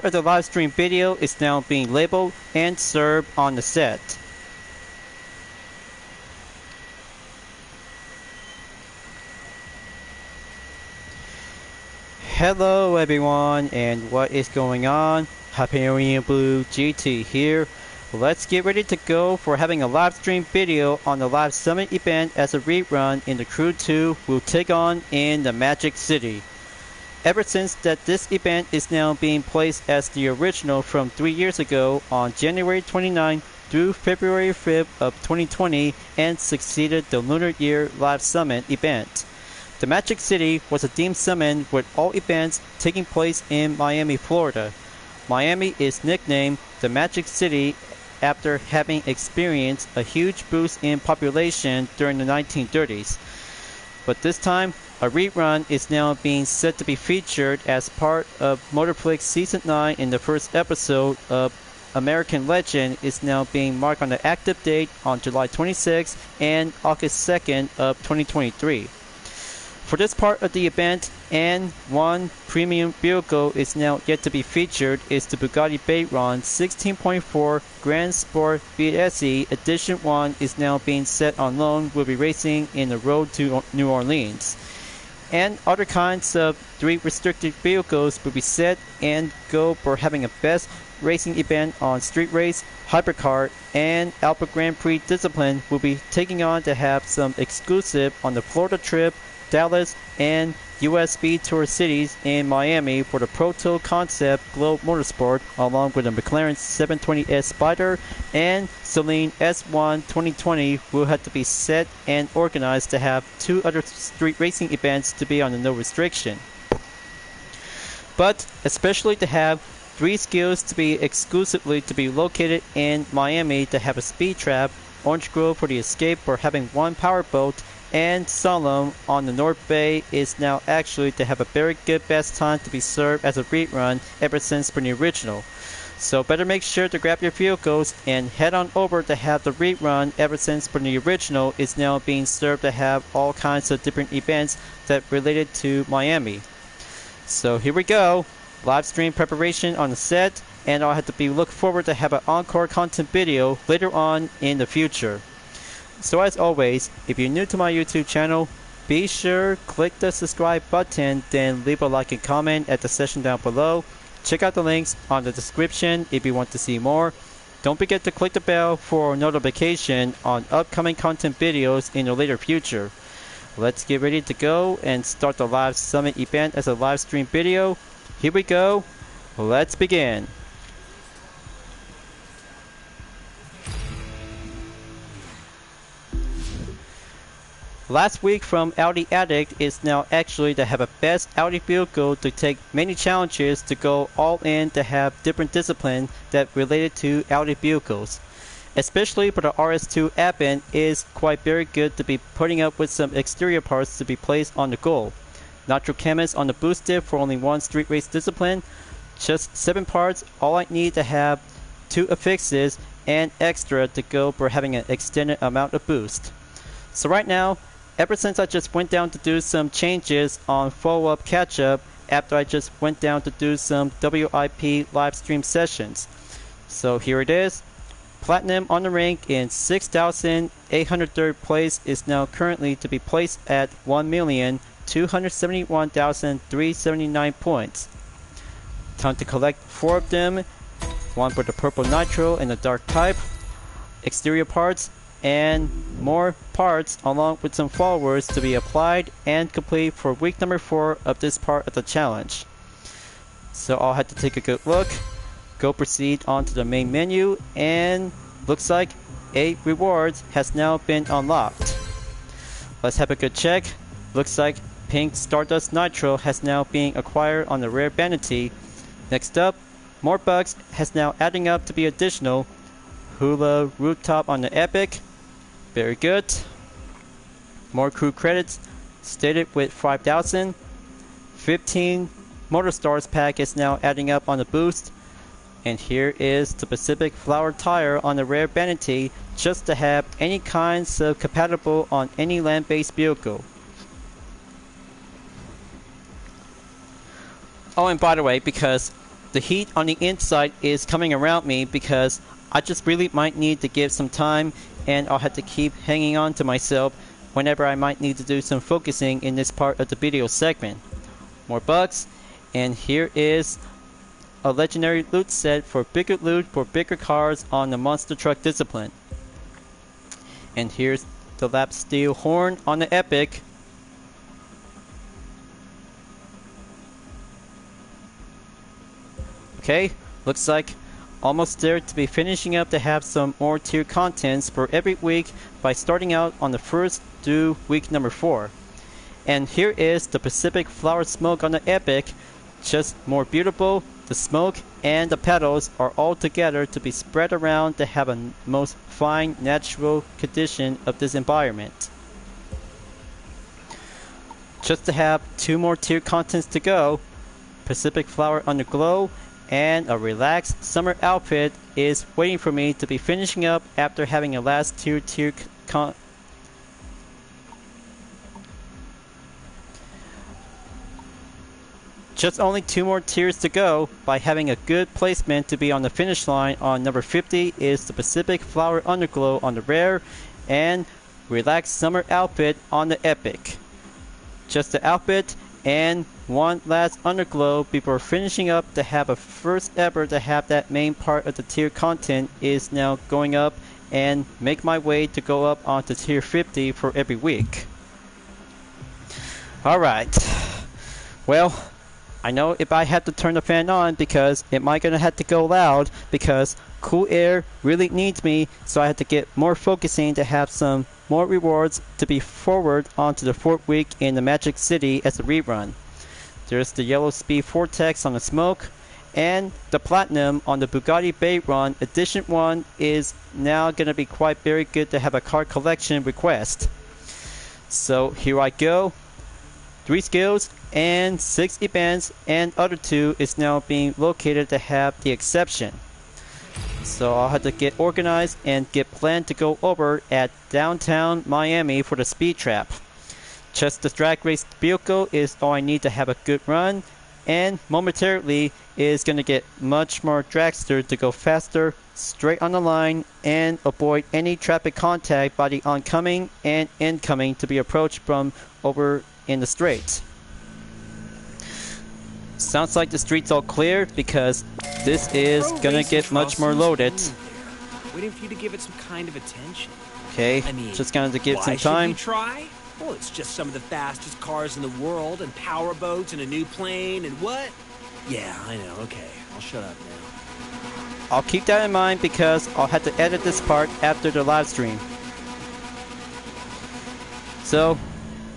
The live stream video is now being labeled and served on the set. Hello everyone, and what is going on? Hyperion-Blue-GT here. Let's get ready to go for having a live stream video on the live summit event as a rerun in the Crew 2 will take on in the Magic City. Ever since that this event is now being placed as the original from 3 years ago on January 29 through February 5th of 2020 and succeeded the Lunar Year Live Summit event. The Magic City was a themed summit with all events taking place in Miami, Florida. Miami is nicknamed the Magic City after having experienced a huge boost in population during the 1930s. But this time, a rerun is now being set to be featured as part of Motorflix Season 9 in the first episode of American Legend is now being marked on the active date on July 26th and August 2nd of 2023. For this part of the event, and one premium vehicle is now yet to be featured is the Bugatti Veyron 16.4 Grand Sport VSE Edition 1 is now being set on loan will be racing in the road to New Orleans. And other kinds of 3 restricted vehicles will be set and go for having a best racing event on street race, hypercar, and Alpha Grand Prix discipline will be taking on to have some exclusive on the Florida trip, Dallas, and USB Tour cities in Miami for the Proto Concept Globe Motorsport, along with the McLaren 720S Spider and Celine S1 2020 will have to be set and organized to have 2 other street racing events to be on the no restriction. But especially to have 3 skills to be exclusively to be located in Miami to have a speed trap, Orange Grove for the Escape for having 1 powerboat, and Solemn on the North Bay is now actually to have a very good best time to be served as a rerun ever since from the original. So better make sure to grab your vehicles and head on over to have the rerun ever since from the original is now being served to have all kinds of different events that related to Miami. So here we go, live stream preparation on the set, and I'll have to be look forward to have an encore content video later on in the future. So as always, if you're new to my YouTube channel, be sure click the subscribe button, then leave a like and comment at the section down below. Check out the links on the description if you want to see more. Don't forget to click the bell for notification on upcoming content videos in the later future. Let's get ready to go and start the live summit event as a live stream video. Here we go. Let's begin. Last week from Audi Addict is now actually to have a best Audi vehicle to take many challenges to go all in to have different discipline that related to Audi vehicles. Especially for the RS2 Advent is quite very good to be putting up with some exterior parts to be placed on the goal. Nitro Chemist on the boosted for only 1 street race discipline. Just 7 parts, all I need to have 2 affixes and extra to go for having an extended amount of boost. So right now, ever since I just went down to do some changes on follow-up catch-up after I just went down to do some WIP live stream sessions. So here it is. Platinum on the rank in 6,803rd place is now currently to be placed at 1,271,379 points. Time to collect 4 of them. 1 for the purple nitro and the dark type. Exterior parts and more parts along with some followers to be applied and complete for week number 4 of this part of the challenge. So I'll have to take a good look, go proceed onto the main menu, and looks like 8 rewards has now been unlocked. Let's have a good check. Looks like Pink Stardust Nitro has now been acquired on the Rare Vanity. Next up, more bugs has now adding up to be additional. Hula Rooftop on the Epic. Very good. More crew credits stated with 5,000. 15 Motor Stars pack is now adding up on the boost. And here is the Pacific Flower Tire on the Rare Vanity just to have any kinds of compatible on any land-based vehicle. Oh, and by the way, because the heat on the inside is coming around me because I just really might need to give some time, and I'll have to keep hanging on to myself whenever I might need to do some focusing in this part of the video segment. More bugs, and here is a legendary loot set for bigger loot for bigger cars on the monster truck discipline. And here's the lap steel horn on the epic. Okay, looks like almost there to be finishing up to have some more tier contents for every week by starting out on the first due week number 4. And here is the Pacific Flower Smoke on the epic, just more beautiful. The smoke and the petals are all together to be spread around to have a most fine natural condition of this environment. Just to have 2 more tier contents to go. Pacific Flower Underglow and a relaxed summer outfit is waiting for me to be finishing up after having a last tier just only 2 more tiers to go by having a good placement to be on the finish line. On number 50 is the Pacific Flower Underglow on the rare and relaxed summer outfit on the epic. Just the outfit and one last underglow before finishing up to have a first ever to have that main part of the tier content is now going up and make my way to go up onto tier 50 for every week. Alright, well, I know if I have to turn the fan on because it might gonna have to go loud because cool air really needs me, so I have to get more focusing to have some more rewards to be forward onto the 4th week in the Magic City as a rerun. There's the yellow speed vortex on the smoke, and the platinum on the Bugatti Veyron edition 1 is now gonna be quite very good to have a card collection request. So here I go. 3 skills and 6 events, and other 2 is now being located to have the exception. So I'll have to get organized and get planned to go over at downtown Miami for the speed trap. Just the drag race vehicle is all I need to have a good run, and momentarily is going to get much more dragster to go faster, straight on the line, and avoid any traffic contact by the oncoming and incoming to be approached from over in the straight. Sounds like the street's all clear because this is gonna get much more loaded. Waiting for you to give it some kind of attention. Okay, I mean, just gonna give some why time. should we try? Well, it's just some of the fastest cars in the world, and power boats, and a new plane, and what? Yeah, I know. Okay, I'll shut up now. I'll keep that in mind because I'll have to edit this part after the live stream. So,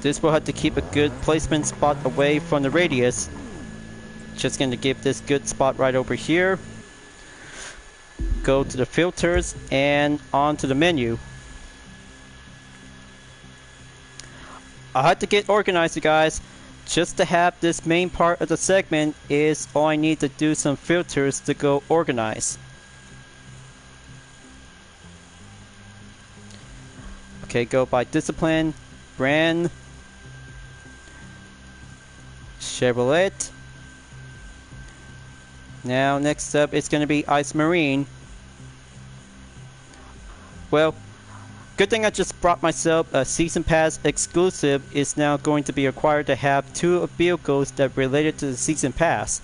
this will have to keep a good placement spot away from the radius. Just going to give this good spot right over here. Go to the filters and onto the menu. I have to get organized, you guys. Just to have this main part of the segment is all I need to do some filters to go organize. Okay, go by discipline, brand, Chevrolet. Now next up it's going to be Ice Marine. Well, good thing I just brought myself a season pass exclusive is now going to be required to have 2 vehicles that related to the season pass.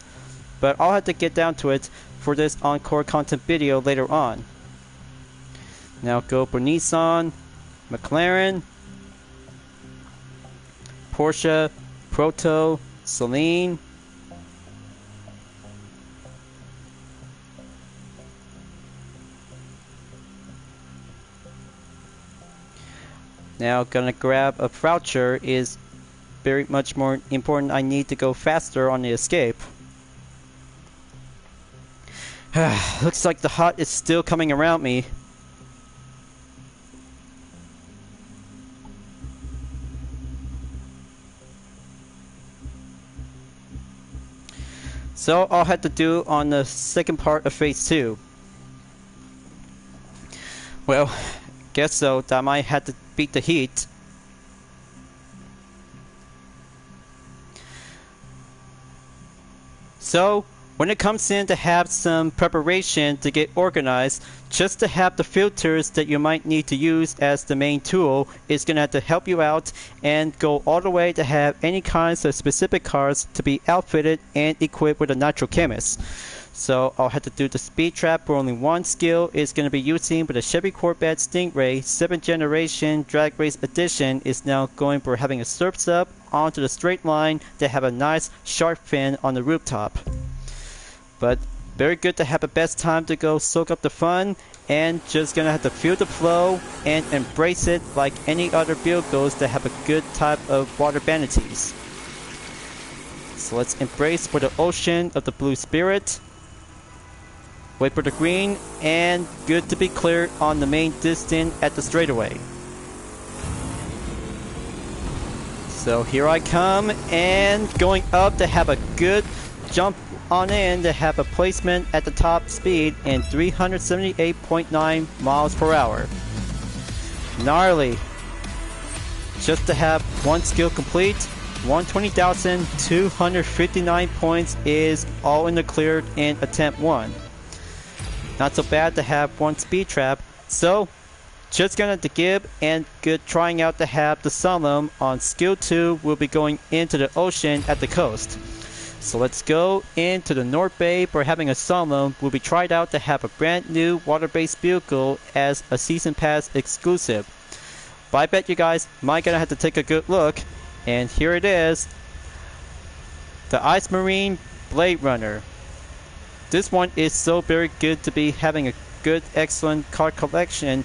But I'll have to get down to it for this encore content video later on. Now go for Nissan, McLaren, Porsche, Proto, Celine, now gonna grab a voucher is very much more important. I need to go faster on the escape. Looks like the hot is still coming around me. So I'll have to do on the second part of phase 2. Well, guess so. I might have to beat the heat. So when it comes in to have some preparation to get organized, just to have the filters that you might need to use as the main tool is going to have to help you out, and go all the way to have any kinds of specific cars to be outfitted and equipped with a nitro chemist. So I'll have to do the speed trap for only one skill is going to be using, but the Chevy Corvette Stingray 7th generation drag race edition is now going for having a surf sub onto the straight line to have a nice sharp fin on the rooftop. But very good to have the best time to go soak up the fun, and just gonna have to feel the flow and embrace it like any other vehicles that have a good type of water vanities. So let's embrace for the ocean of the blue spirit. Wait for the green, and good to be cleared on the main distance at the straightaway. So here I come, and going up to have a good jump on in to have a placement at the top speed in 378.9 miles per hour. Gnarly. Just to have one skill complete, 120,259 points is all in the clear in attempt 1. Not so bad to have one speed trap, so just gonna have to give and good trying out to have the Solemn on skill 2 will be going into the ocean at the coast. So let's go into the North Bay for having a Solemn will be tried out to have a brand new water-based vehicle as a season pass exclusive. But I bet you guys might gonna have to take a good look, and here it is, the Ice Marine Blade Runner. This one is so very good to be having a good, excellent card collection.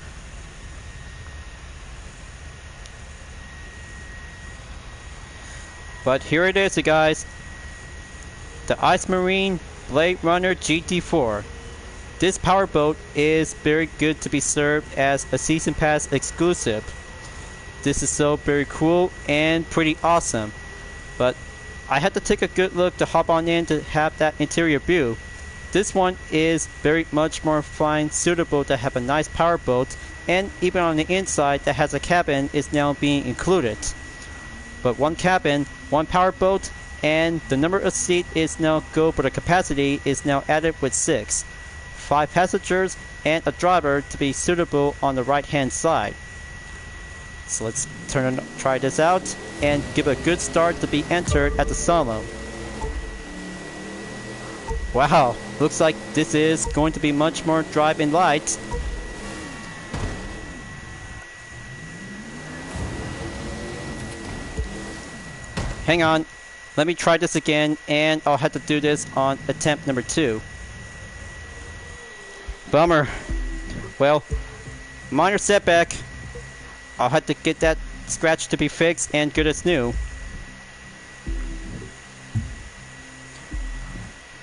But here it is, you guys. The Ice Marine Blade Runner GT4. This powerboat is very good to be served as a season pass exclusive. This is so very cool and pretty awesome. But I had to take a good look to hop on in to have that interior view. This one is very much more fine, suitable to have a nice powerboat, and even on the inside that has a cabin is now being included. But one cabin, one powerboat, and the number of seats is now go, but the capacity is now added with 6. 5 passengers and a driver to be suitable on the right hand side. So let's try this out and give a good start to be entered at the Solemn. Wow, looks like this is going to be much more drive-in light. Hang on, let me try this again, and I'll have to do this on attempt number 2. Bummer. Well, minor setback. I'll have to get that scratch to be fixed and good as new.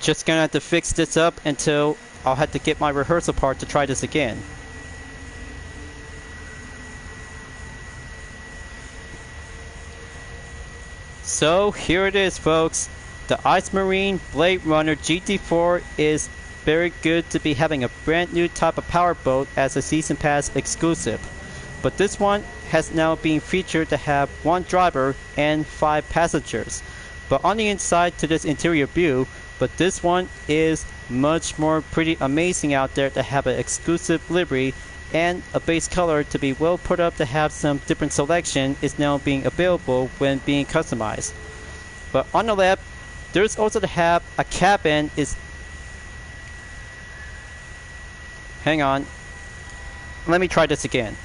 Just gonna have to fix this up until I'll have to get my rehearsal part to try this again. So here it is, folks. The Ice Marine Blade Runner GT4 is very good to be having a brand new type of powerboat as a season pass exclusive. But this one has now been featured to have 1 driver and 5 passengers. But on the inside to this interior view, but this one is much more pretty amazing out there to have an exclusive livery and a base color to be well put up to have some different selection is now being available when being customized. But on the left, there's also to have a cabin is... Hang on. Let me try this again.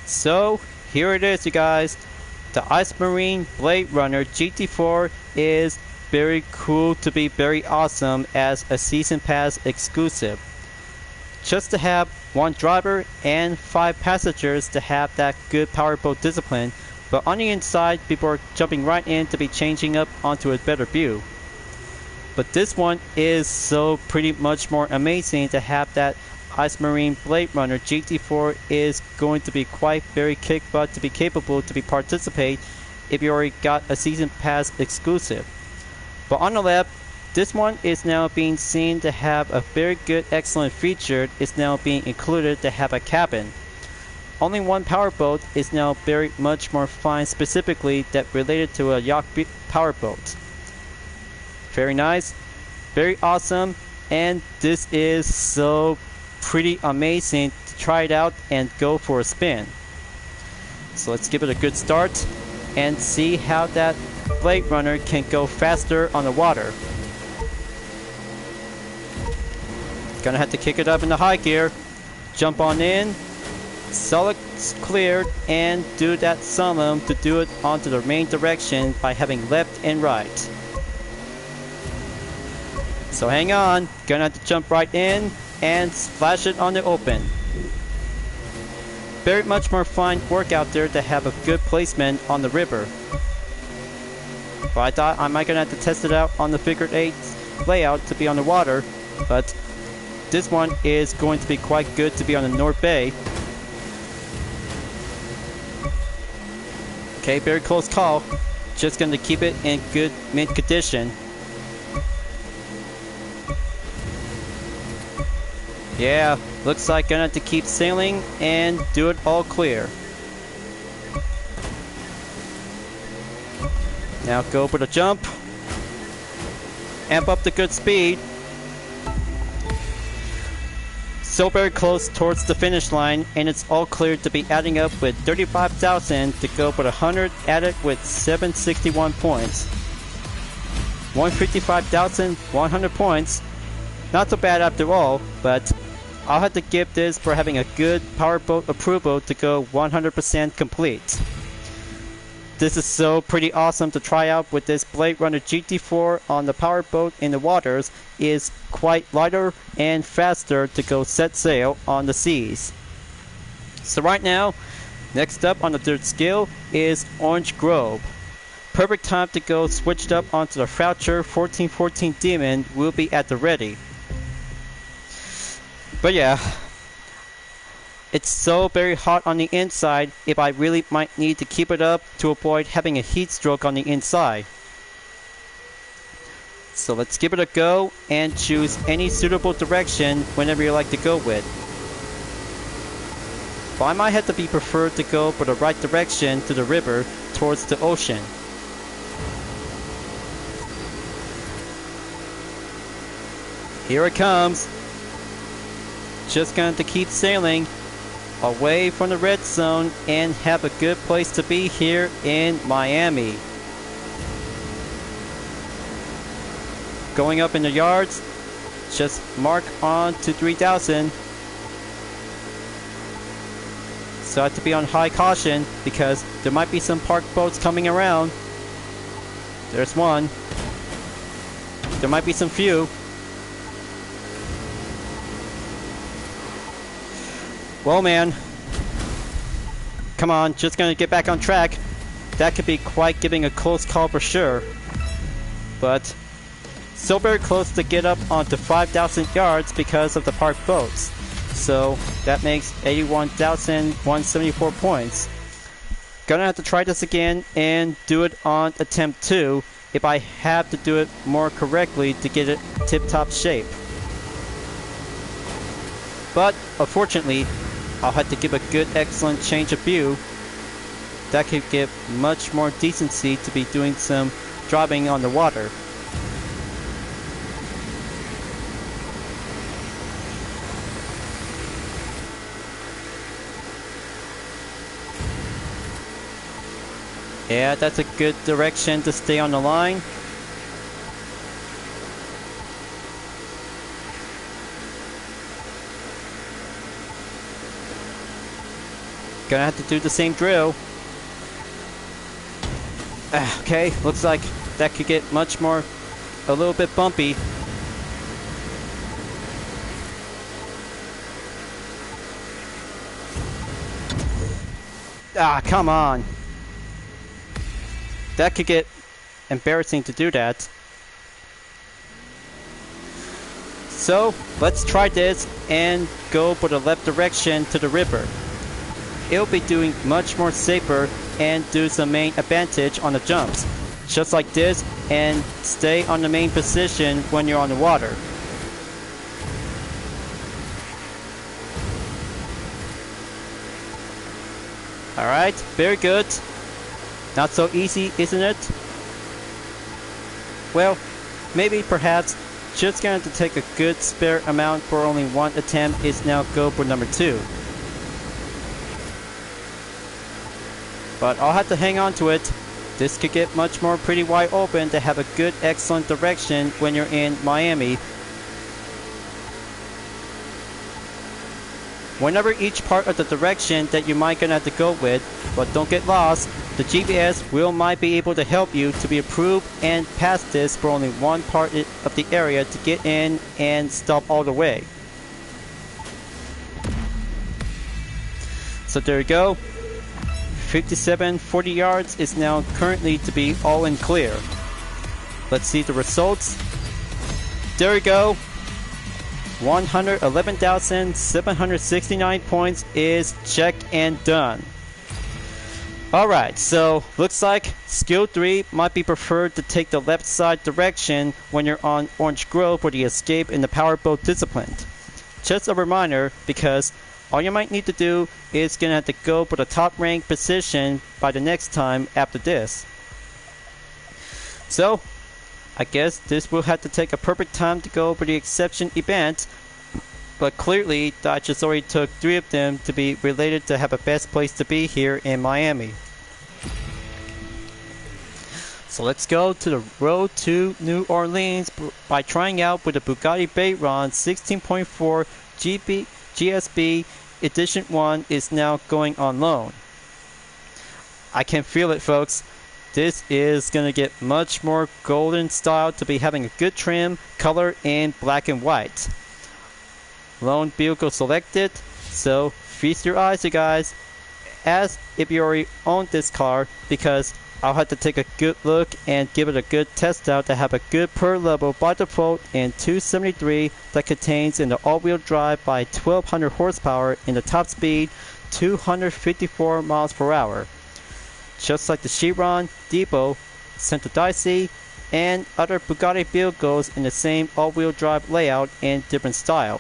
So, here it is, you guys. The Ice Marine Blade Runner GT4 is very cool to be very awesome as a season pass exclusive. Just to have 1 driver and 5 passengers to have that good powerboat discipline, but on the inside before jumping right in to be changing up onto a better view. But this one is so pretty much more amazing to have that Ice Marine Blade Runner GT4 is going to be quite very kick butt to be capable to be participate if you already got a season pass exclusive. But on the left, this one is now being seen to have a very good excellent feature is now being included to have a cabin. only one powerboat is now very much more fine, specifically that related to a yacht powerboat. Very nice, very awesome, and this is so pretty amazing to try it out and go for a spin. So let's give it a good start and see how that Blade Runner can go faster on the water. Gonna have to kick it up in the high gear, jump on in, solid cleared, and do that slalom to do it onto the main direction by having left and right. So hang on, gonna have to jump right in and splash it on the open. Very much more fun work out there to have a good placement on the river. But I thought I might gonna have to test it out on the figure 8 layout to be on the water, but this one is going to be quite good to be on the North Bay. Okay, very close call. Just gonna keep it in good mint condition. Yeah, looks like gonna have to keep sailing and do it all clear. Now go for the jump. Amp up the good speed. So very close towards the finish line, and it's all clear to be adding up with 35,000 to go for the 100 added with 761 points. 155,100 points. Not so bad after all, but I'll have to give this for having a good powerboat approval to go 100% complete. This is so pretty awesome to try out with this Blade Runner GT4 on the powerboat in the waters. Is quite lighter and faster to go set sail on the seas. So right now, next up on the third skill is Orange Grove. Perfect time to go switched up onto the Foucher 1414 Demon will be at the ready. But yeah, it's so very hot on the inside if I really might need to keep it up to avoid having a heat stroke on the inside. So let's give it a go and choose any suitable direction whenever you like to go with. But I might have to be preferred to go for the right direction to the river towards the ocean. Here it comes. Just going to keep sailing away from the red zone and have a good place to be here in Miami. Going up in the yards, just mark on to 3,000. So I have to be on high caution because there might be some parked boats coming around. There's one. There might be some few. Well, man. Come on, just gonna get back on track. That could be quite giving a close call for sure. But so very close to get up onto 5,000 yards because of the parked boats. So that makes 81,174 points. Gonna have to try this again and do it on attempt 2 if I have to do it more correctly to get it tip-top shape. But unfortunately, I'll have to give a good excellent change of view. That could give much more decency to be doing some driving on the water. Yeah, that's a good direction to stay on the line. Gonna have to do the same drill. Okay, looks like that could get much more, a little bit bumpy. Ah, come on. That could get embarrassing to do that. So, let's try this and go for the left direction to the river. It'll be doing much more safer and do some main advantage on the jumps. Just like this, and stay on the main position when you're on the water. Alright, very good. Not so easy, isn't it? Well, maybe perhaps just going to take a good spare amount for only one attempt is now go for number 2. But I'll have to hang on to it. This could get much more pretty wide open to have a good excellent direction when you're in Miami. Whenever each part of the direction that you might gonna have to go with, but don't get lost, the GPS might be able to help you to be approved and pass this for only one part of the area to get in and stop all the way. So there you go. 57.40 yards is now currently to be all in clear. Let's see the results. There we go. 111,769 points is checked and done. Alright, so looks like skill 3 might be preferred to take the left side direction when you're on Orange Grove for the escape in the powerboat discipline. Just a reminder, because all you might need to do is gonna have to go for the top rank position by the next time after this. So, I guess this will have to take a perfect time to go for the exception event, but clearly I just already took 3 of them to be related to have a best place to be here in Miami. So let's go to the road to New Orleans by trying out with the Bugatti Veyron 16.4 GSB Edition 1 is now going on loan. I can feel it, folks. This is going to get much more golden style to be having a good trim, color, and black and white. Loan vehicle selected, so feast your eyes, you guys, as if you already own this car, because I'll have to take a good look and give it a good test out to have a good per level by default in 273 that contains in the all-wheel drive by 1200 horsepower in the top speed 254 miles per hour. Just like the Chiron, Depot, Central Daisy, and other Bugatti vehicles in the same all-wheel drive layout and different style.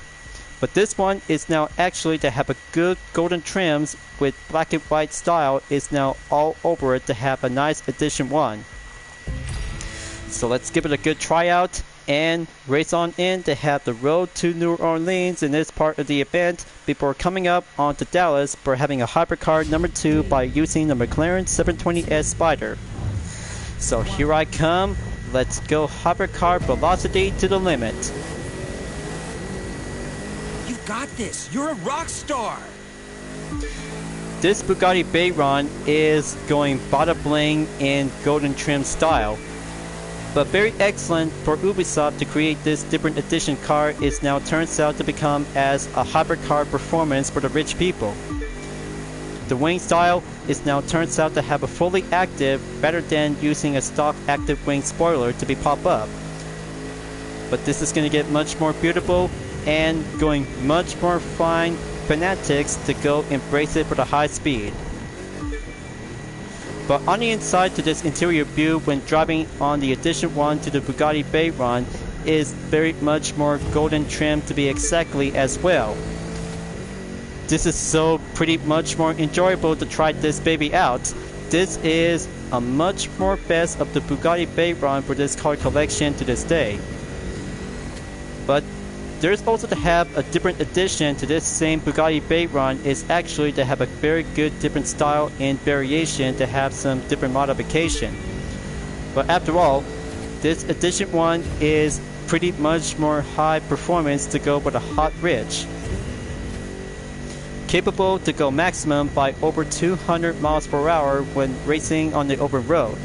But this one is now actually to have a good golden trims with black and white style is now all over it to have a nice Edition 1. So let's give it a good tryout and race on in to have the road to New Orleans in this part of the event before coming up onto Dallas for having a hypercar number 2 by using the McLaren 720S Spider. So here I come. Let's go hypercar velocity to the limit. Got this. You're a rock star. This Bugatti Veyron is going bada bling in golden trim style, but very excellent for Ubisoft to create this different edition car is now turns out to become as a hypercar performance for the rich people. The wing style is now turns out to have a fully active rather than using a stock active wing spoiler to be pop up. But this is going to get much more beautiful and going much more fine fanatics to go embrace it for the high speed. But on the inside to this interior view when driving on the Edition 1 to the Bugatti Veyron is very much more golden trim to be exactly as well. This is so pretty much more enjoyable to try this baby out. This is a much more best of the Bugatti Veyron for this car collection to this day. But there's also to have a different addition to this same Bugatti Veyron is actually to have a very good different style and variation to have some different modification. But after all, this Edition 1 is pretty much more high performance to go with a hot rich. Capable to go maximum by over 200 miles per hour when racing on the open road.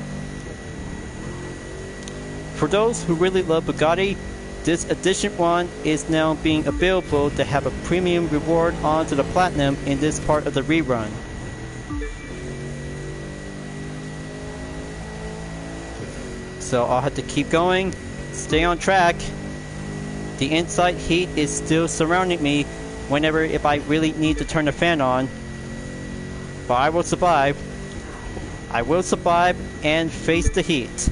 For those who really love Bugatti, this Edition 1 is now being available to have a premium reward onto the Platinum in this part of the rerun. So I'll have to keep going, stay on track. The inside heat is still surrounding me whenever if I really need to turn the fan on. But I will survive. I will survive and face the heat.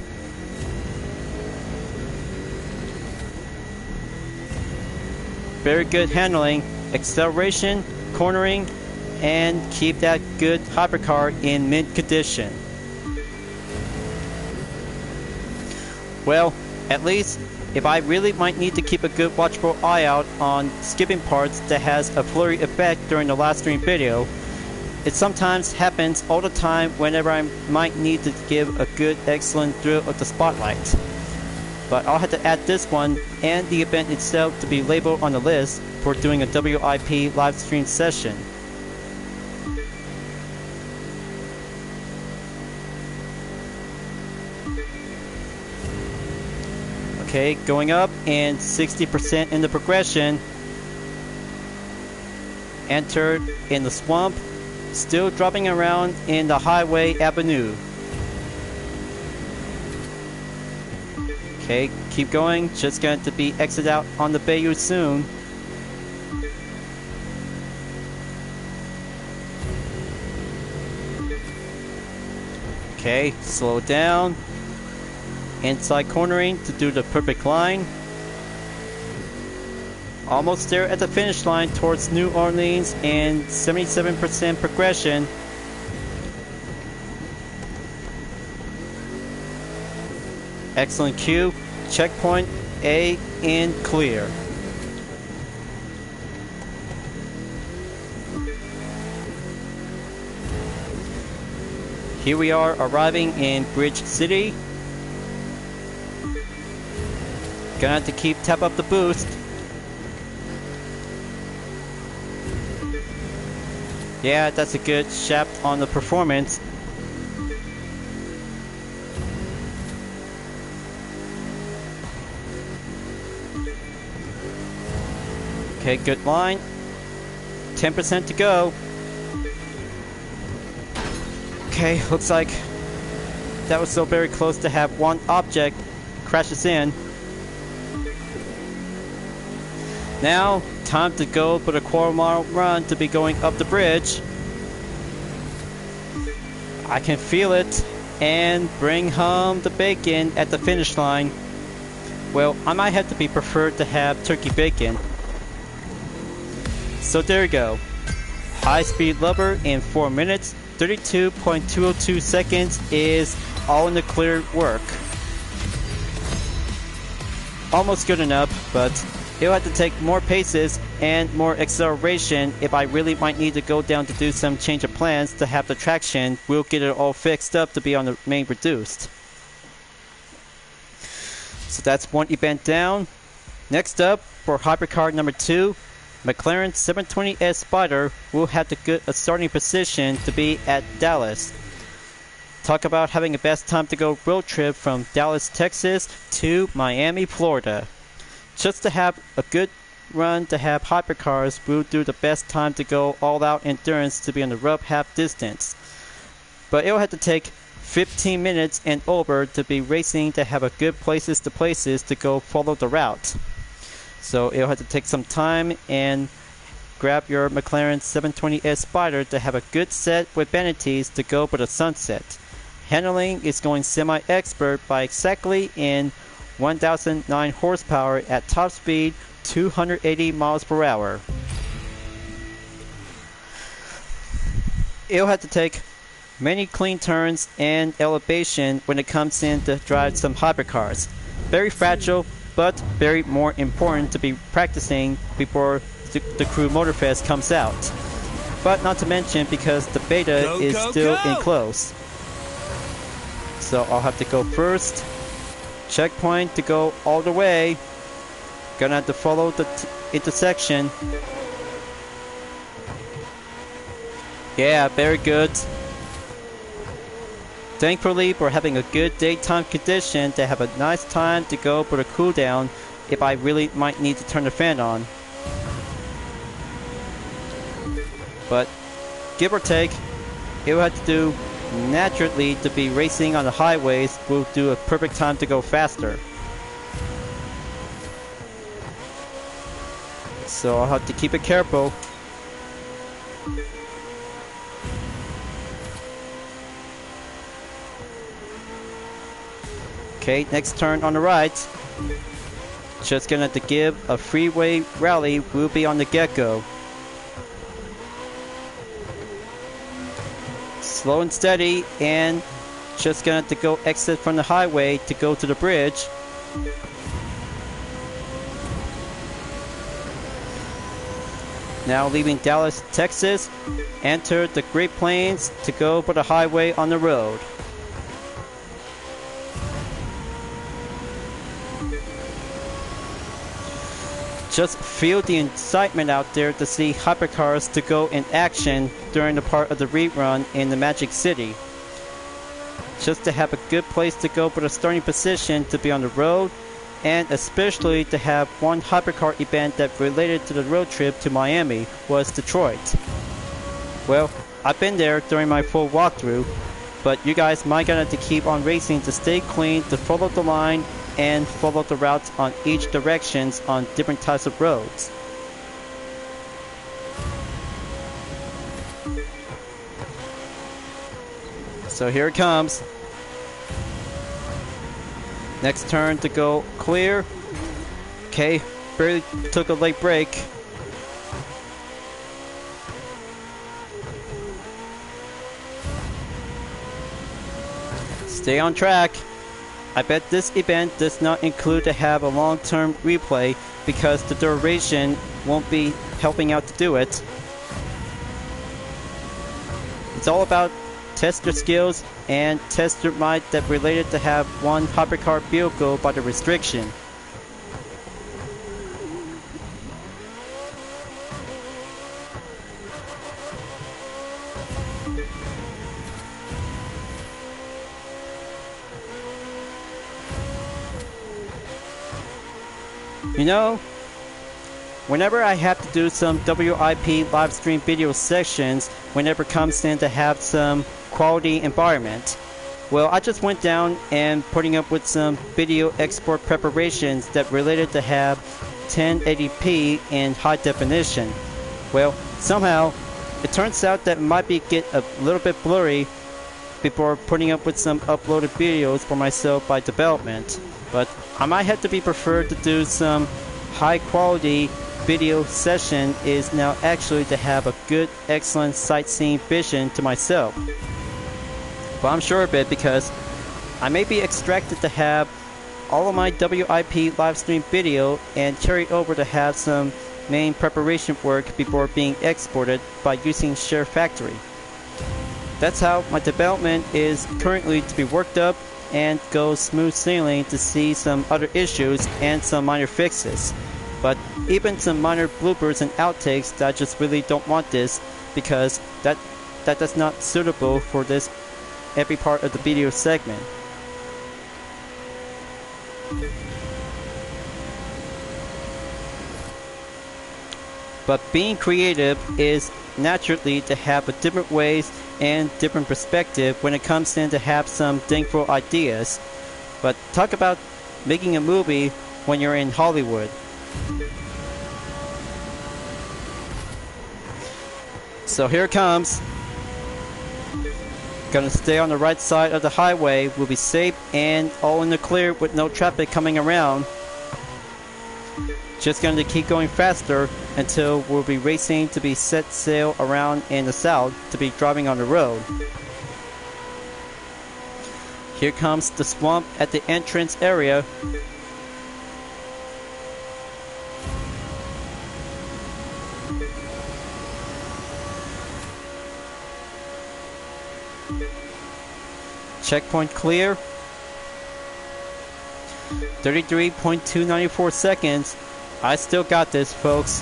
Very good handling, acceleration, cornering, and keep that good hypercar in mint condition. Well, at least if I really might need to keep a good watchful eye out on skipping parts that has a flurry effect during the live stream video, it sometimes happens all the time whenever I might need to give a good excellent thrill of the spotlight. But I'll have to add this one and the event itself to be labeled on the list for doing a WIP live stream session. Okay, going up and 60% in the progression. Entered in the swamp, still dropping around in the highway avenue. Okay, keep going, just going to be exit out on the Bayou soon. Okay, slow down. Inside cornering to do the perfect line. Almost there at the finish line towards New Orleans and 77% progression. Excellent cue. Checkpoint A in clear. Here we are arriving in Bridge City. Gonna have to keep tap up the boost. Yeah, that's a good shaft on the performance. Okay, good line. 10% to go. Okay, looks like that was so very close to have one object crashes in. Now, time to go for the quarter-mile run to be going up the bridge. I can feel it, and bring home the bacon at the finish line. Well, I might have to be preferred to have turkey bacon. So there you go. High-speed lover in 4 minutes, 32.202 seconds is all in the clear work. Almost good enough, but it'll have to take more paces and more acceleration if I really might need to go down to do some change of plans to have the traction. We'll get it all fixed up to be on the main reduced. So that's one event down. Next up, for hypercar number 2, McLaren 720S Spider will have to get a starting position to be at Dallas. Talk about having the best time to go road trip from Dallas, Texas to Miami, Florida. Just to have a good run to have hypercars, we'll do the best time to go all-out endurance to be on the rough half distance. But it'll have to take 15 minutes and over to be racing to have a good places to go follow the route. So it'll have to take some time and grab your McLaren 720S Spider to have a good set with vanities to go for the sunset. Handling is going semi-expert by exactly in 1009 horsepower at top speed 280 miles per hour. It'll have to take many clean turns and elevation when it comes in to drive some hypercars. Very fragile, but very more important to be practicing before the Crew Motorfest comes out. But not to mention because the beta is still in close. So I'll have to go first. Checkpoint to go all the way. Gonna have to follow the intersection. Yeah, very good. Thankfully, we're having a good daytime condition to have a nice time to go for the cool down if I really might need to turn the fan on. But give or take, it will have to do naturally to be racing on the highways. Will do a perfect time to go faster. So I'll have to keep it careful. Okay, next turn on the right. Just gonna have to give a freeway rally. We'll be on the get-go. slow and steady, and just gonna have to go exit from the highway to go to the bridge. Now leaving Dallas, Texas, enter the Great Plains to go for the highway on the road. Just feel the excitement out there to see hypercars to go in action during the part of the rerun in the Magic City. Just to have a good place to go for the starting position to be on the road, and especially to have one hypercar event that related to the road trip to Miami was Detroit. Well, I've been there during my full walkthrough, but you guys might gonna have to keep on racing to stay clean, to follow the line, and follow the routes on each directions on different types of roads. So here it comes. Next turn to go clear. Okay, barely took a late break. Stay on track. I bet this event does not include to have a long-term replay because the duration won't be helping out to do it. It's all about test your skills and test your might that related to have one hypercar vehicle by the restriction. You know, whenever I have to do some WIP live stream video sections, whenever it comes in to have some quality environment, well, I just went down and putting up with some video export preparations that related to have 1080p in high definition. Well, somehow it turns out that it might be get a little bit blurry before putting up with some uploaded videos for myself by development. But I might have to be preferred to do some high quality video session is now actually to have a good, excellent sightseeing vision to myself. But I'm sure of it because I may be extracted to have all of my WIP live stream video and carry over to have some main preparation work before being exported by using Share Factory. That's how my development is currently to be worked up and go smooth sailing to see some other issues and some minor fixes. But even some minor bloopers and outtakes that I just really don't want this because that's not suitable for this every part of the video segment. But being creative is naturally to have a different ways and different perspective when it comes in to have some thankful ideas. But talk about making a movie when you're in Hollywood. So here it comes. Gonna stay on the right side of the highway. We'll be safe and all in the clear with no traffic coming around. Just going to keep going faster until we'll be racing to be set sail around in the south to be driving on the road. Here comes the swamp at the entrance area. Checkpoint clear. 33.294 seconds. I still got this, folks.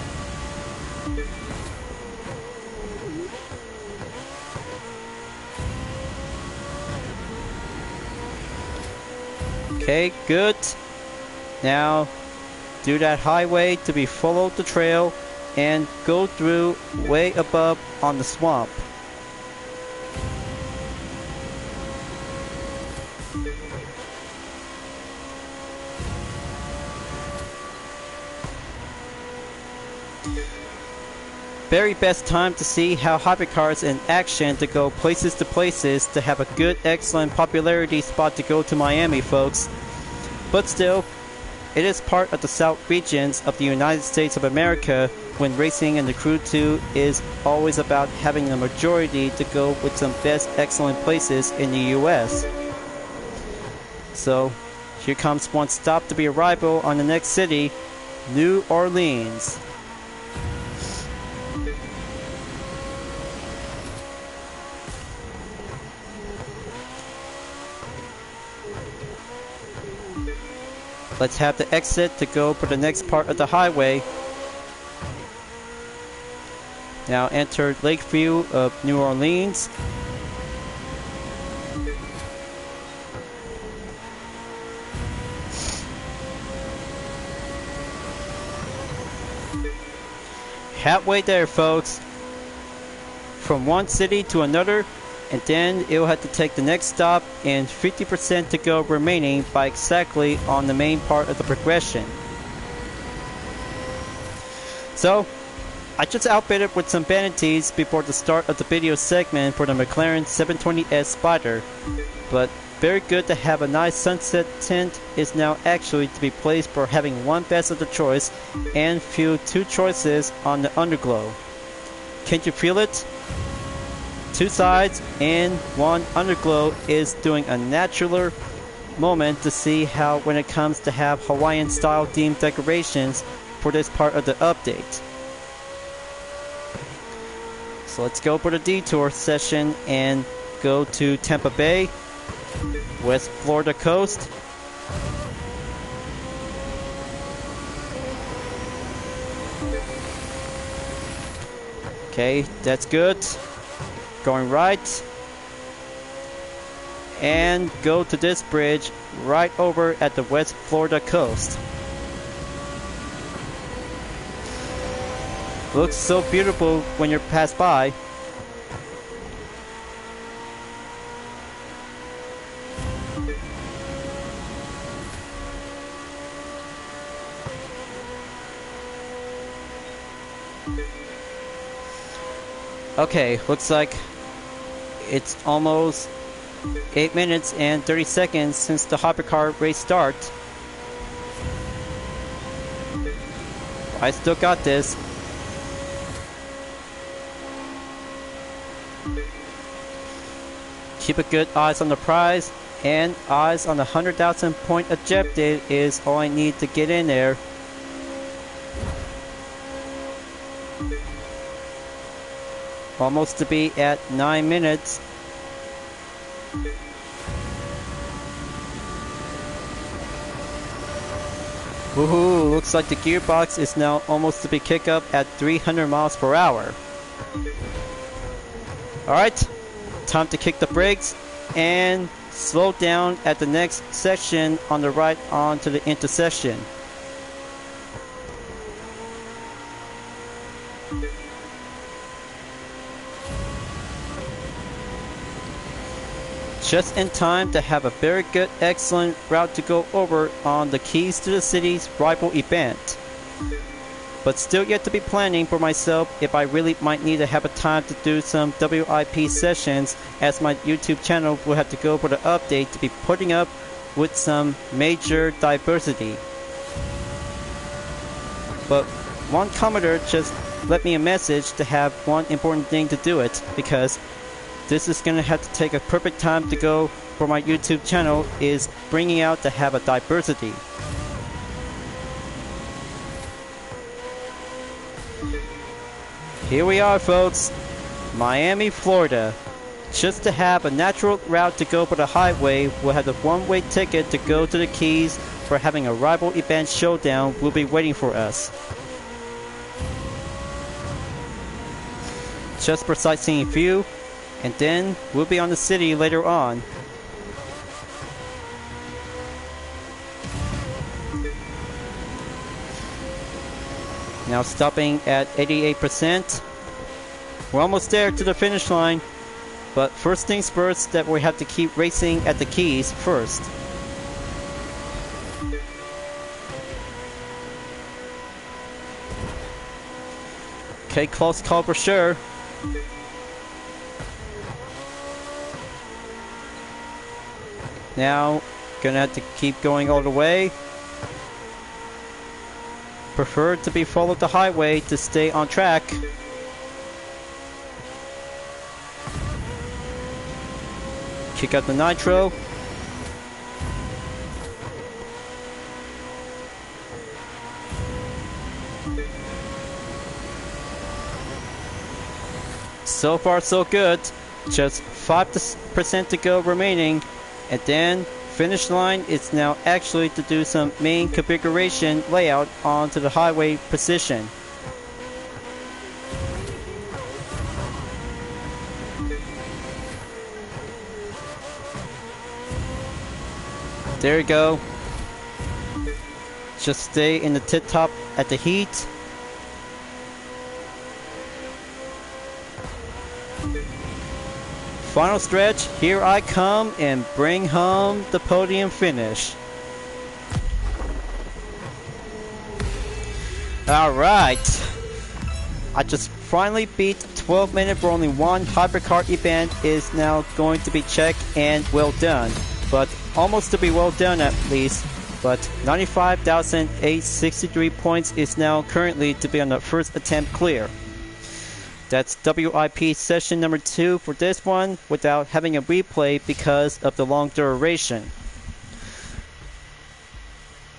Okay, good. Now, do that highway to be follow the trail and go through way above on the swamp. Very best time to see how hypercars in action to go places to places to have a good, excellent popularity spot to go to Miami, folks. But still, it is part of the South regions of the United States of America when racing in the Crew 2 is always about having the majority to go with some best excellent places in the US. So, here comes one stop to be arrival on the next city, New Orleans. Let's have the exit to go for the next part of the highway. Now enter Lakeview of New Orleans. Halfway there, folks. From one city to another, and then it'll have to take the next stop and 50% to go remaining by exactly on the main part of the progression. So, I just outfitted with some vanities before the start of the video segment for the McLaren 720S Spider, but very good to have a nice sunset tint is now actually to be placed for having one best of the choice and few two choices on the underglow. Can't you feel it? Two sides and one underglow is doing a natural moment to see how when it comes to have Hawaiian style themed decorations for this part of the update. So let's go for the detour session and go to Tampa Bay, West Florida coast. Okay, that's good. Going right. And go to this bridge right over at the West Florida coast. Looks so beautiful when you're passed by. Okay, looks like it's almost 8 minutes and 30 seconds since the hypercar race start. I still got this. Keep a good eyes on the prize and eyes on the 100,000 point objective is all I need to get in there. Almost to be at 9 minutes. Woohoo! Looks like the gearbox is now almost to be kicked up at 300 miles per hour. Alright, time to kick the brakes and slow down at the next section on the right onto the intersection. Just in time to have a very good, excellent route to go over on the Keys to the City's rival event. But still yet to be planning for myself if I really might need to have a time to do some WIP sessions, as my YouTube channel will have to go for the update to be putting up with some major diversity. But one commenter just left me a message to have one important thing to do it, because this is going to have to take a perfect time to go for my YouTube channel is bringing out to have a diversity. Here we are, folks, Miami, Florida. Just to have a natural route to go for the highway, we'll have the one-way ticket to go to the Keys for having a rival event showdown will be waiting for us. Just for sightseeing view, and then we'll be on the city later on. Now stopping at 88%. We're almost there to the finish line, but first things first, that we have to keep racing at the Keys first. Okay, close call for sure. Now, gonna have to keep going all the way. prefer to be follow the highway to stay on track. Kick out the nitro. So far so good. Just 5% to go remaining, and then finish line is now actually to do some main configuration layout onto the highway position. There you go. Just stay in the tip top at the heat. Final stretch, here I come and bring home the podium finish. Alright. I just finally beat 12 minutes for only one hypercar event is now going to be checked and well done. But almost to be well done at least. But 95,863 points is now currently to be on the first attempt clear. That's WIP session number 2 for this one without having a replay because of the long duration.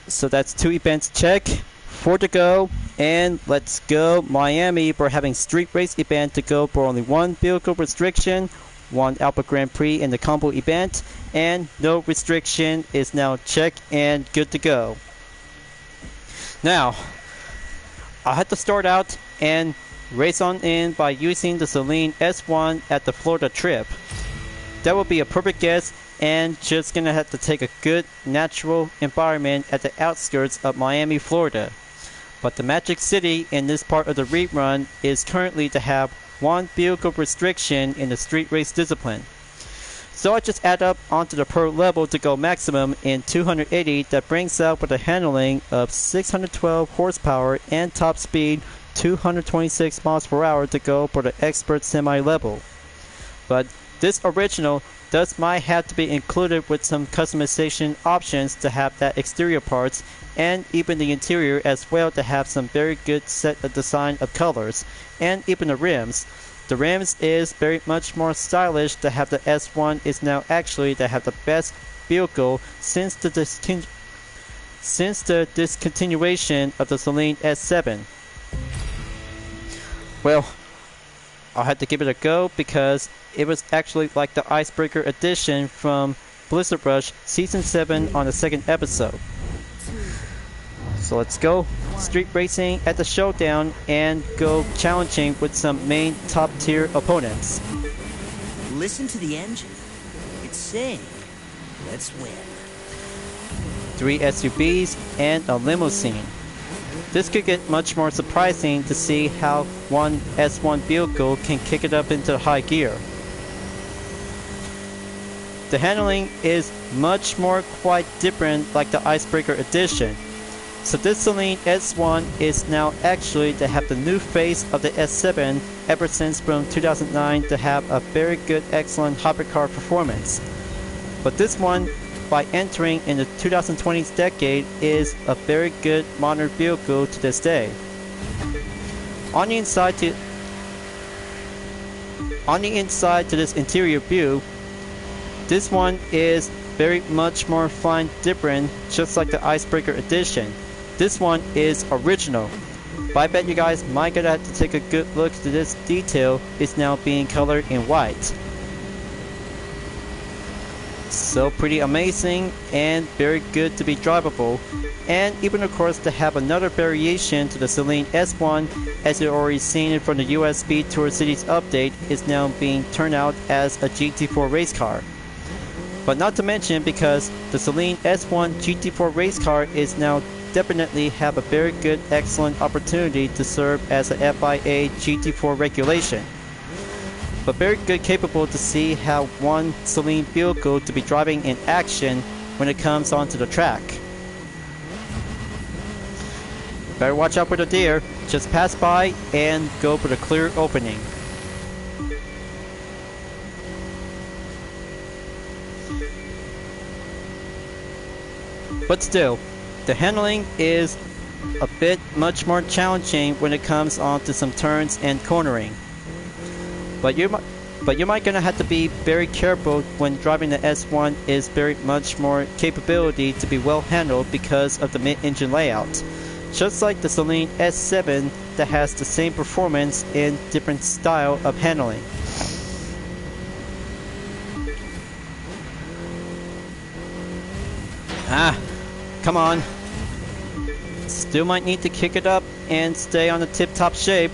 So that's 2 events check, 4 to go, and let's go Miami for having street race event to go for only 1 vehicle restriction, 1 Alpha Grand Prix in the combo event, and no restriction is now checked and good to go. Now, I had to start out and race on in by using the Celine S1 at the Florida trip. That would be a perfect guess and just gonna have to take a good natural environment at the outskirts of Miami, Florida. But the magic city in this part of the rerun is currently to have 1 vehicle restriction in the street race discipline. So I just add up onto the pro level to go maximum in 280 that brings out with a handling of 612 horsepower and top speed 226 miles per hour to go for the expert semi-level. But this original might have to be included with some customization options to have that exterior parts and even the interior as well to have some very good set of design of colors and even the rims. The rims is very much more stylish to have the S1 is now actually to have the best vehicle since the discontinuation of the Celine S7. Well, I had to give it a go because it was actually like the Icebreaker edition from Blizzard Rush Season 7 on the 2nd episode. So let's go street racing at the showdown and go challenging with some main top tier opponents. Listen to the engine. It's saying, let's win. 3 SUVs and a limousine. This could get much more surprising to see how one S1 vehicle can kick it up into high gear. The handling is much more quite different like the Icebreaker edition. So this Celine S1 is now actually to have the new face of the S7 ever since from 2009 to have a very good excellent hypercar performance. But this one, by entering in the 2020s decade, is a very good modern vehicle to this day. On the inside to this interior view, this one is very much more fine different, just like the Icebreaker edition. This one is original. But I bet you guys might gonna have to take a good look to this detail. It's now being colored in white. So pretty amazing and very good to be drivable, and even of course to have another variation to the Celine S1 as you already seen it from the USB Tour Cities update is now being turned out as a GT4 race car. But not to mention because the Celine S1 GT4 race car is now definitely have a very good excellent opportunity to serve as a FIA GT4 regulation. But very good capable to see how one Celine vehicle to be driving in action when it comes onto the track. Better watch out for the deer, just pass by and go for the clear opening. But still, the handling is a bit much more challenging when it comes on to some turns and cornering. But you might gonna have to be very careful when driving the S1 is very much more capability to be well handled because of the mid-engine layout. Just like the Celine S7 that has the same performance in different style of handling. Ah, come on. Still might need to kick it up and stay on the tip-top shape.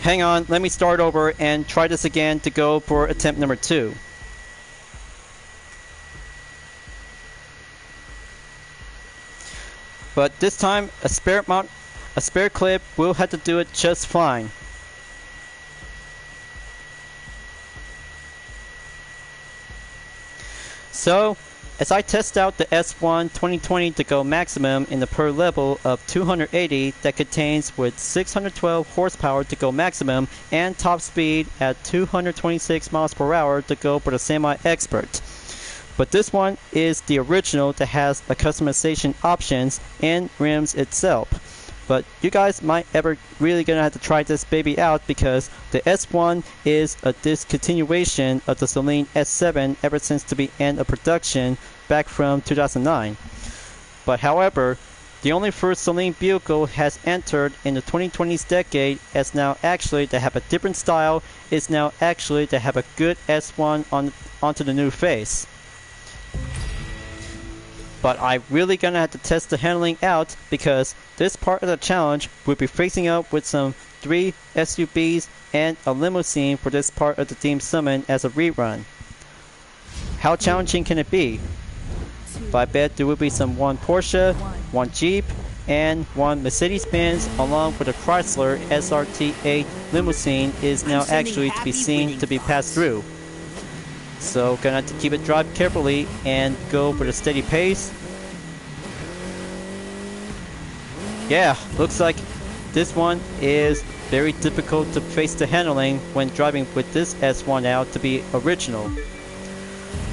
Hang on, let me start over and try this again to go for attempt number 2. But this time, a spare clip will have to do it just fine. So, as I test out the S1 2020 to go maximum in the per level of 280 that contains with 612 horsepower to go maximum and top speed at 226 miles per hour to go for the semi-expert. But this one is the original that has the customization options and rims itself. But you guys might ever really gonna have to try this baby out because the S1 is a discontinuation of the Celine S7 ever since the end of production back from 2009. But however, the only first Celine vehicle has entered in the 2020s decade as now actually to have a different style is now actually to have a good S1 onto the new face. But I'm really gonna have to test the handling out because this part of the challenge will be facing up with some 3 SUVs and a limousine for this part of the Team Summon as a rerun. How challenging can it be? But I bet there will be some 1 Porsche, 1 Jeep, and 1 Mercedes-Benz along with a Chrysler SRT8 limousine is now actually to be seen to be passed through. So gonna have to keep it drive carefully and go with a steady pace. Yeah, looks like this one is very difficult to face the handling when driving with this S1 out to be original.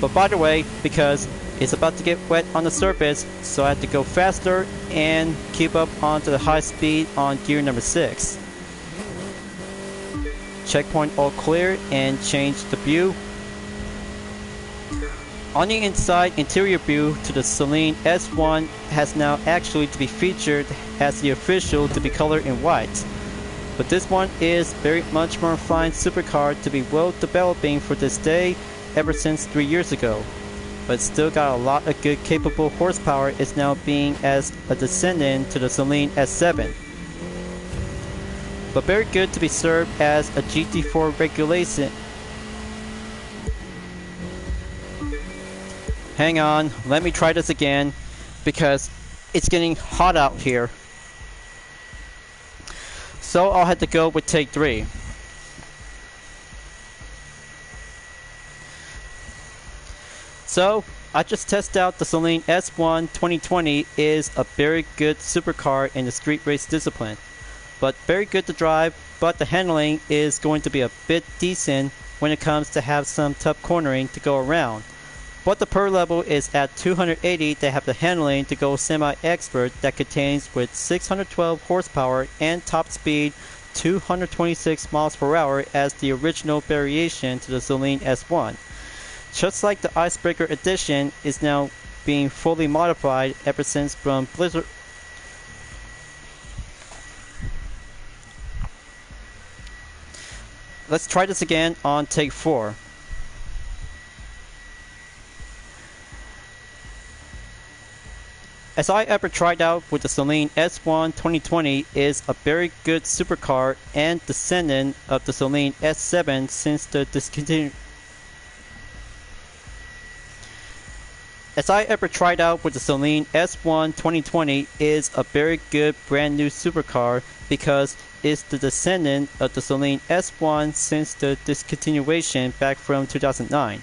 But by the way, because it's about to get wet on the surface, so I have to go faster and keep up onto the high speed on gear number 6. Checkpoint all clear and change the view. On the inside interior view to the Celine S1 has now actually to be featured as the official to be colored in white. But this one is very much more refined supercar to be well developing for this day ever since 3 years ago. But still got a lot of good capable horsepower is now being as a descendant to the Celine S7. But very good to be served as a GT4 regulation. Hang on, let me try this again because it's getting hot out here. So I'll have to go with take 3. So I just tested out the Celine S1 2020 is a very good supercar in the street race discipline. But very good to drive, but the handling is going to be a bit decent when it comes to have some tough cornering to go around. But the per level is at 280 to have the handling to go semi-expert that contains with 612 horsepower and top speed 226 miles per hour as the original variation to the Celine S1. Just like the Icebreaker edition is now being fully modified ever since from Blizzard. Let's try this again on take 4. As I ever tried out with the Celine S1 2020 is a very good supercar and descendant of the Celine S7 since the discontinuation. As I ever tried out with the Celine S1 2020 is a very good brand new supercar because it's the descendant of the Celine S1 since the discontinuation back from 2009.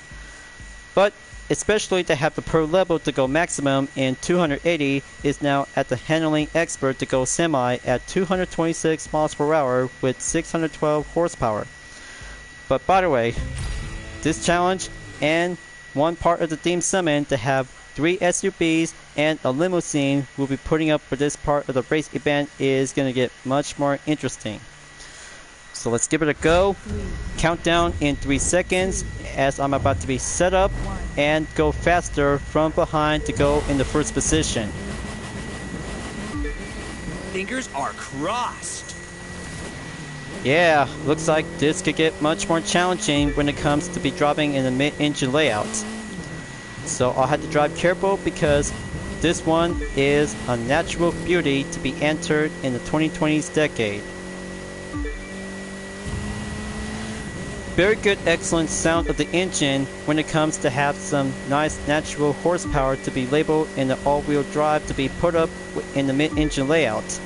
But especially to have the per level to go maximum in 280 is now at the handling expert to go semi at 226 miles per hour with 612 horsepower. But by the way, this challenge and one part of the theme summon to have 3 SUVs and a limousine we'll be putting up for this part of the race event is going to get much more interesting. So let's give it a go. Countdown in 3 seconds as I'm about to be set up and go faster from behind to go in the first position. Fingers are crossed. Yeah, looks like this could get much more challenging when it comes to be dropping in the mid-engine layout. So I'll have to drive careful because this one is a natural beauty to be entered in the 2020s decade. Very good, excellent sound of the engine when it comes to have some nice natural horsepower to be labeled in the all-wheel drive to be put up in the mid-engine layout.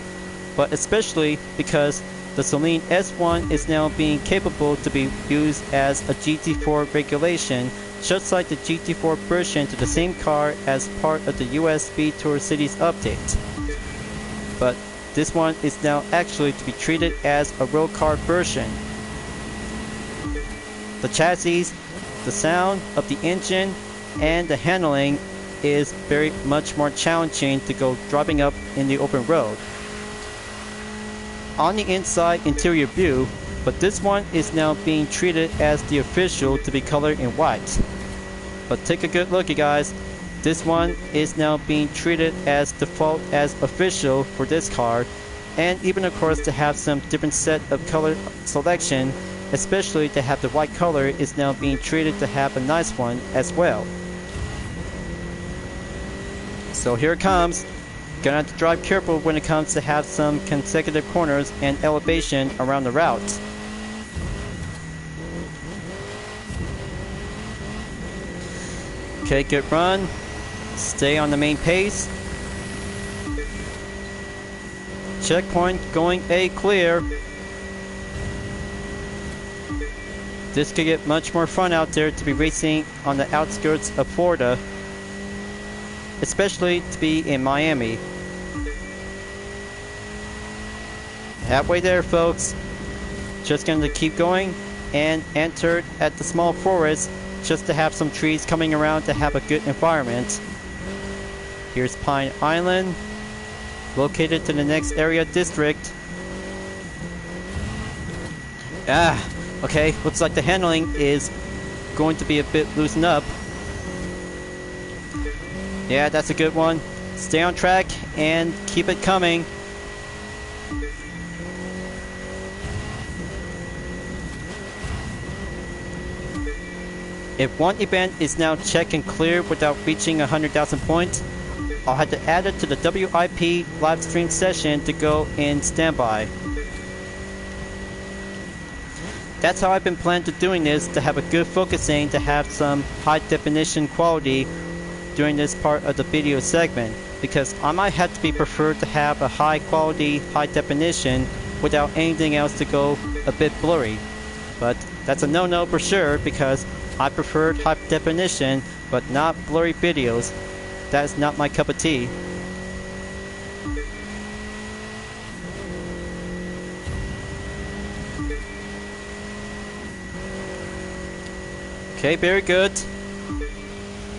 But especially because the Celine S1 is now being capable to be used as a GT4 regulation, just like the GT4 version to the same car as part of the US Speed Tour Cities update. But this one is now actually to be treated as a road car version. The chassis, the sound of the engine, and the handling is very much more challenging to go driving up in the open road. On the inside interior view, but this one is now being treated as the official to be colored in white. But take a good look, you guys. This one is now being treated as default as official for this car, and even of course to have some different set of color selection, especially to have the white color is now being treated to have a nice one as well. So here it comes. Gonna have to drive careful when it comes to have some consecutive corners and elevation around the route. Okay, good run. Stay on the main pace. Checkpoint going A clear. This could get much more fun out there to be racing on the outskirts of Florida, especially to be in Miami. Halfway there, folks. Just going to keep going and enter at the small forest just to have some trees coming around to have a good environment. Here's Pine Island, located to the next area district. Okay, looks like the handling is going to be a bit loosened up. Yeah, that's a good one. Stay on track and keep it coming. If one event is now checked and cleared without reaching 100,000 points, I'll have to add it to the WIP live stream session to go in standby. That's how I've been planning to doing this, to have a good focusing, to have some high definition quality during this part of the video segment, because I might have to be preferred to have a high quality, high definition without anything else to go a bit blurry. But that's a no-no for sure, because I preferred high definition but not blurry videos. That's not my cup of tea. Okay, very good.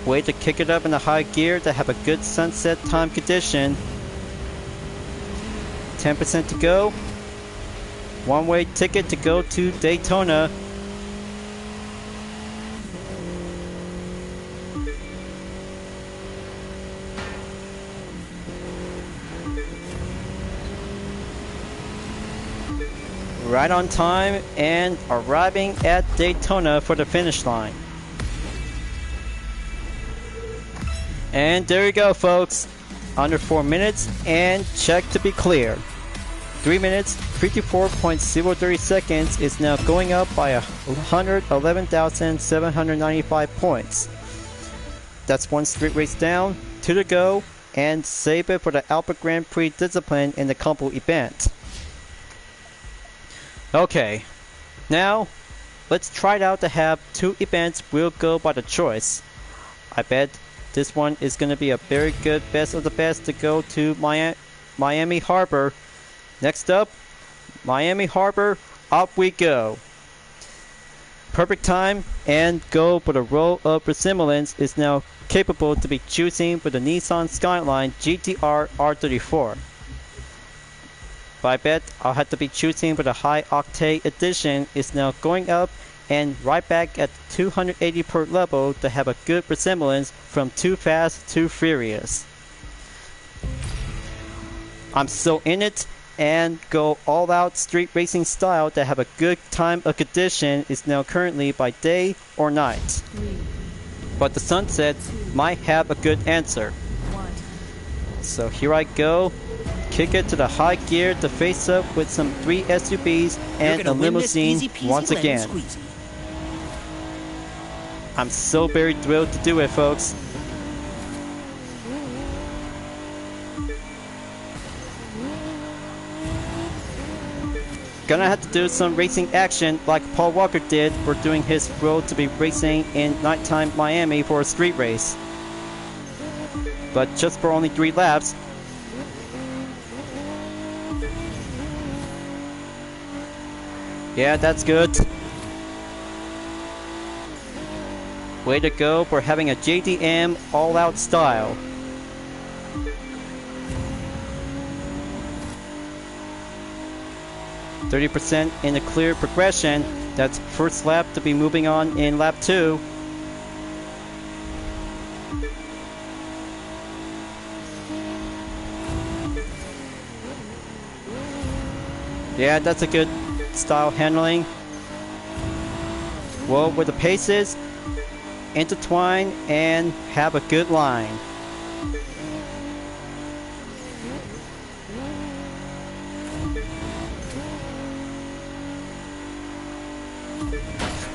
Way to kick it up in the high gear to have a good sunset time condition. 10% to go. One-way ticket to go to Daytona. Right on time and arriving at Daytona for the finish line. And there you go, folks. Under 4 minutes and check to be clear. 3 minutes, 54.030 seconds is now going up by 111,795 points. That's one straight race down, 2 to go, and save it for the Albert Grand Prix discipline in the combo event. Okay, now let's try it out to have 2 events will go by the choice. I bet this one is going to be a very good best of the best to go to Miami Harbor. Next up, Miami Harbor, up we go. perfect time and go for the roll of resemblance is now capable to be choosing for the Nissan Skyline GTR R34. But I bet I'll have to be choosing for the high octane edition is now going up and right back at 280 per level to have a good resemblance from Too Fast, Too Furious. I'm still in it and go all out street racing style to have a good time of condition is now currently by day or night. But the sunset might have a good answer. So here I go. Kick it to the high gear to face up with some 3 SUVs and a limousine once again. I'm so very thrilled to do it, folks. Gonna have to do some racing action like Paul Walker did for doing his road to be racing in nighttime Miami for a street race. But just for only 3 laps. Yeah, that's good. Way to go for having a JDM all-out style. %30 in a clear progression. That's first lap to be moving on in lap 2. Yeah, that's a good style handling. Well, with the paces, intertwine and have a good line.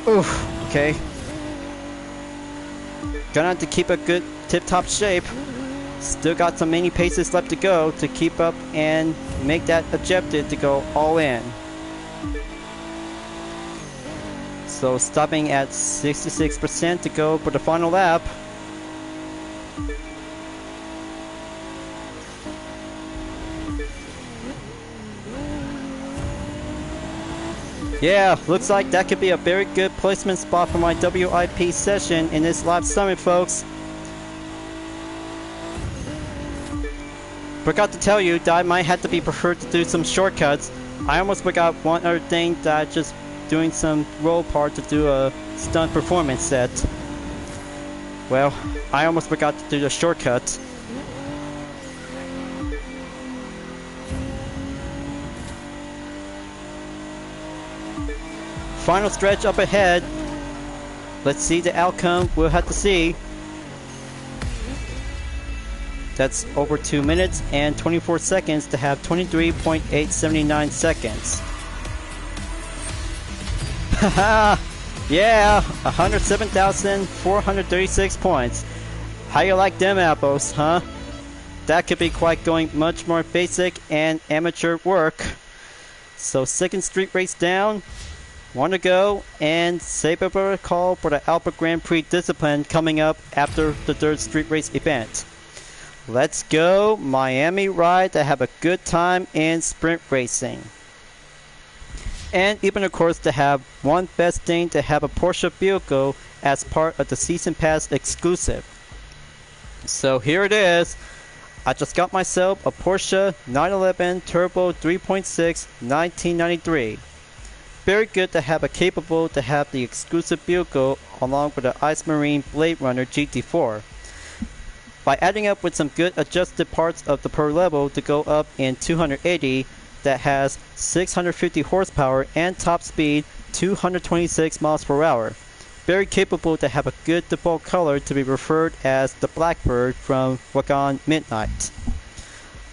Oof, okay. Gonna have to keep a good tip-top shape. Still got some many paces left to go to keep up and make that objective to go all in. So stopping at 66% to go for the final lap. Yeah, looks like that could be a very good placement spot for my WIP session in this live summit, folks. Forgot to tell you that I might have to be preferred to do some shortcuts. I almost forgot one other thing that I just doing some roll part to do a stunt performance set. Well, I almost forgot to do the shortcut. Final stretch up ahead. Let's see the outcome. We'll have to see. That's over 2 minutes and 24 seconds to have 23.879 seconds. Haha! Yeah! 107,436 points. How you like them apples, huh? That could be quite going much more basic and amateur work. So second street race down. 1 to go, and save up a call for the Alpha Grand Prix Discipline coming up after the third street race event. Let's go Miami ride to have a good time in sprint racing. And even of course to have one best thing to have a Porsche vehicle as part of the Season Pass exclusive. So here it is. I just got myself a Porsche 911 Turbo 3.6 1993. Very good to have a capable to have the exclusive vehicle along with the Ice Marine Blade Runner GT4. By adding up with some good adjusted parts of the per level to go up in 280 that has 650 horsepower and top speed 226 miles per hour. Very capable to have a good default color to be referred as the Blackbird from Wagon Midnight.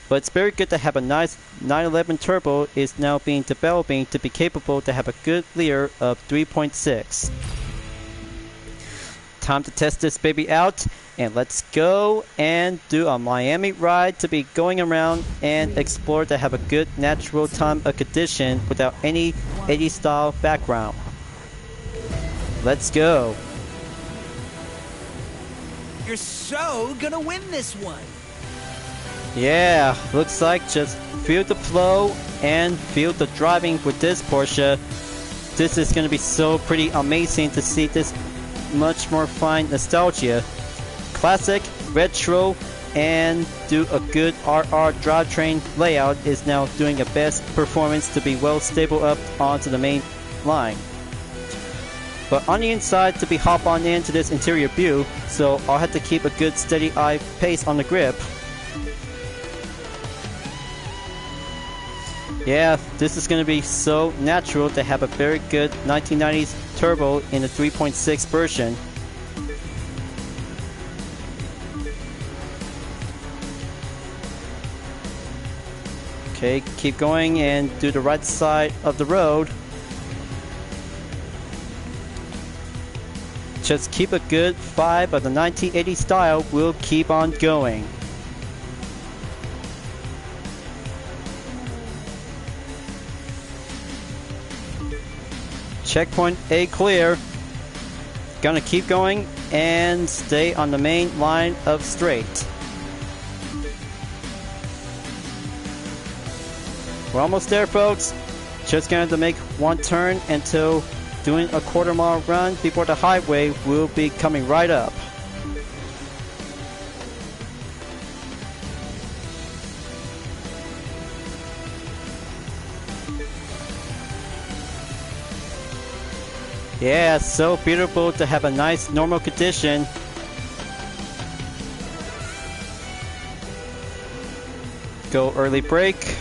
But it's very good to have a nice 911 Turbo is now being developing to be capable to have a good leer of 3.6. Time to test this baby out, and let's go and do a Miami ride to be going around and explore to have a good natural time of condition without any 80s style background. Let's go. You're so gonna win this one. Yeah, looks like just feel the flow and feel the driving with this Porsche. this is gonna be so pretty amazing to see this much more fine nostalgia. Classic, retro, and do a good RR drivetrain layout is now doing a best performance to be well stable up onto the main line. But on the inside to be hop on into this interior view, so I'll have to keep a good steady eye pace on the grip. Yeah, this is going to be so natural to have a very good 1990s turbo in the 3.6 version. Okay, keep going and do the right side of the road. Just keep a good vibe of the 1980 style, we'll keep on going. Checkpoint A clear. Gonna keep going and stay on the main line of straight. We're almost there, folks. Just gonna have to make one turn until doing a quarter-mile run before the highway will be coming right up. Yeah, so beautiful to have a nice normal condition. Go early brake.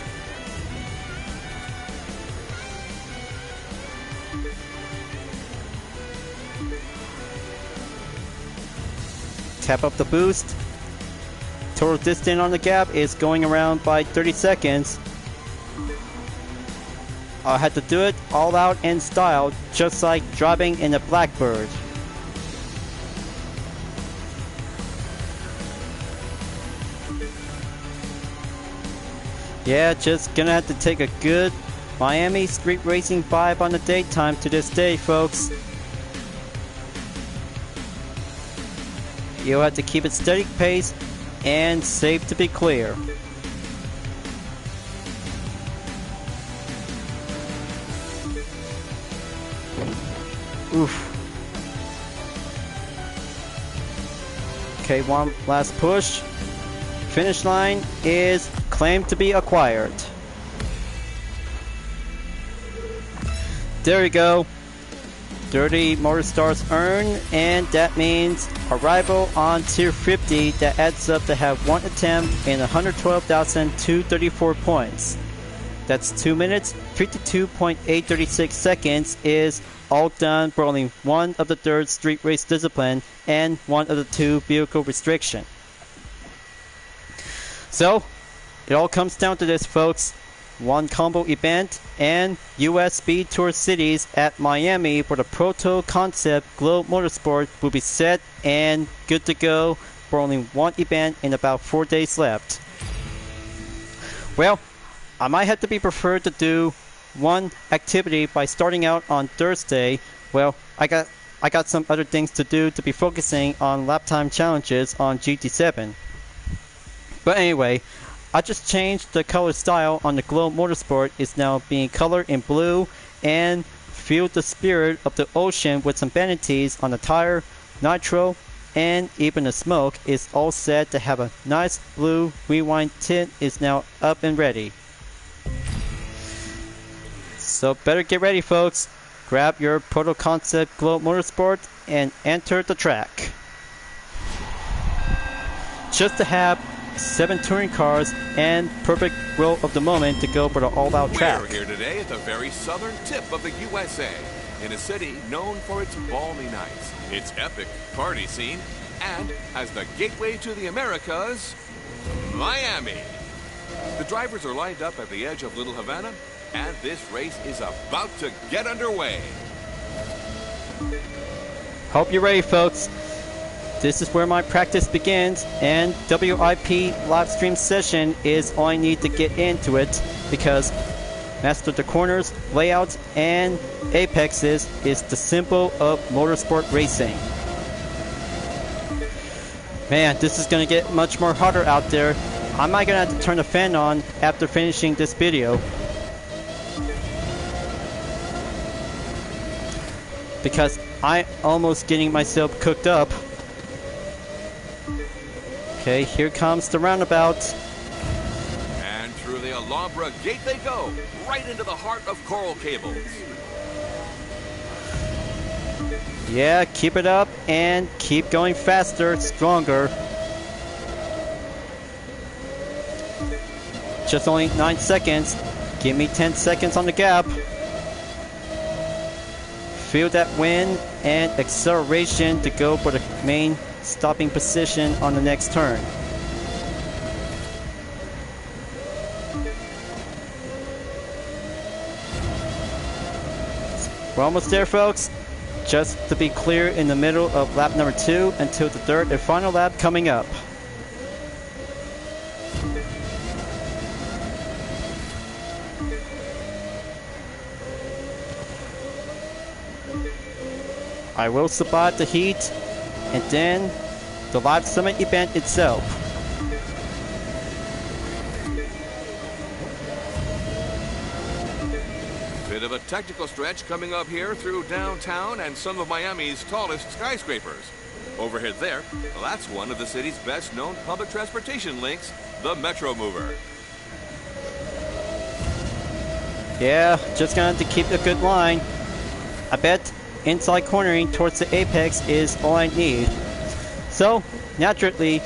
Tap up the boost. Total distance on the gap is going around by 30 seconds. I had to do it all out in style, just like driving in a Blackbird. Yeah, just gonna have to take a good Miami street racing vibe on the daytime to this day, folks. You'll have to keep it steady pace and safe to be clear. Oof. Okay, one last push. Finish line is claimed to be acquired. There we go. 30 motor stars earned, and that means arrival on tier 50. That adds up to have one attempt and 112,234 points. That's 2 minutes, 52.836 seconds is all done for only one of the third street race discipline and one of the two vehicle restriction. So, it all comes down to this, folks. One combo event and US Speed Tour cities at Miami for the Proto Concept Globe Motorsport will be set and good to go for only one event and about 4 days left. Well, I might have to be preferred to do one activity by starting out on Thursday. Well, I got some other things to do to be focusing on lap time challenges on GT7. But anyway, I just changed the color style on the Globe Motorsport. Is now being colored in blue and feel the spirit of the ocean with some vanities on the tire, nitro, and even the smoke is all set to have a nice blue rewind tint is now up and ready. So better get ready, folks. Grab your Proto Concept Globe Motorsport and enter the track. Just to have 7 touring cars and perfect roll of the moment to go for the all-out track. We're here today at the very southern tip of the USA, in a city known for its balmy nights, its epic party scene, and as the gateway to the Americas, Miami. The drivers are lined up at the edge of Little Havana, and this race is about to get underway. Hope you're ready, folks. This is where my practice begins, and WIP live stream session is all I need to get into it, because master the corners, layouts, and apexes is the symbol of motorsport racing. Man, this is going to get much more hotter out there. I might gonna have to turn the fan on after finishing this video. because I'm almost getting myself cooked up. Okay, here comes the roundabout. And through the Alhambra gate they go, right into the heart of coral cables. Yeah, keep it up and keep going faster, stronger. Just only 9 seconds. Give me 10 seconds on the gap. Feel that wind and acceleration to go for the main stopping position on the next turn. We're almost there, folks. Just to be clear, in the middle of lap number 2 until the third and final lap coming up. I will survive the heat and then the live summit event itself. Bit of a technical stretch coming up here through downtown and some of Miami's tallest skyscrapers. Overhead there, that's one of the city's best known public transportation links, the Metro Mover. Yeah, just going to keep a good line. I bet inside cornering towards the apex is all I need. So, naturally,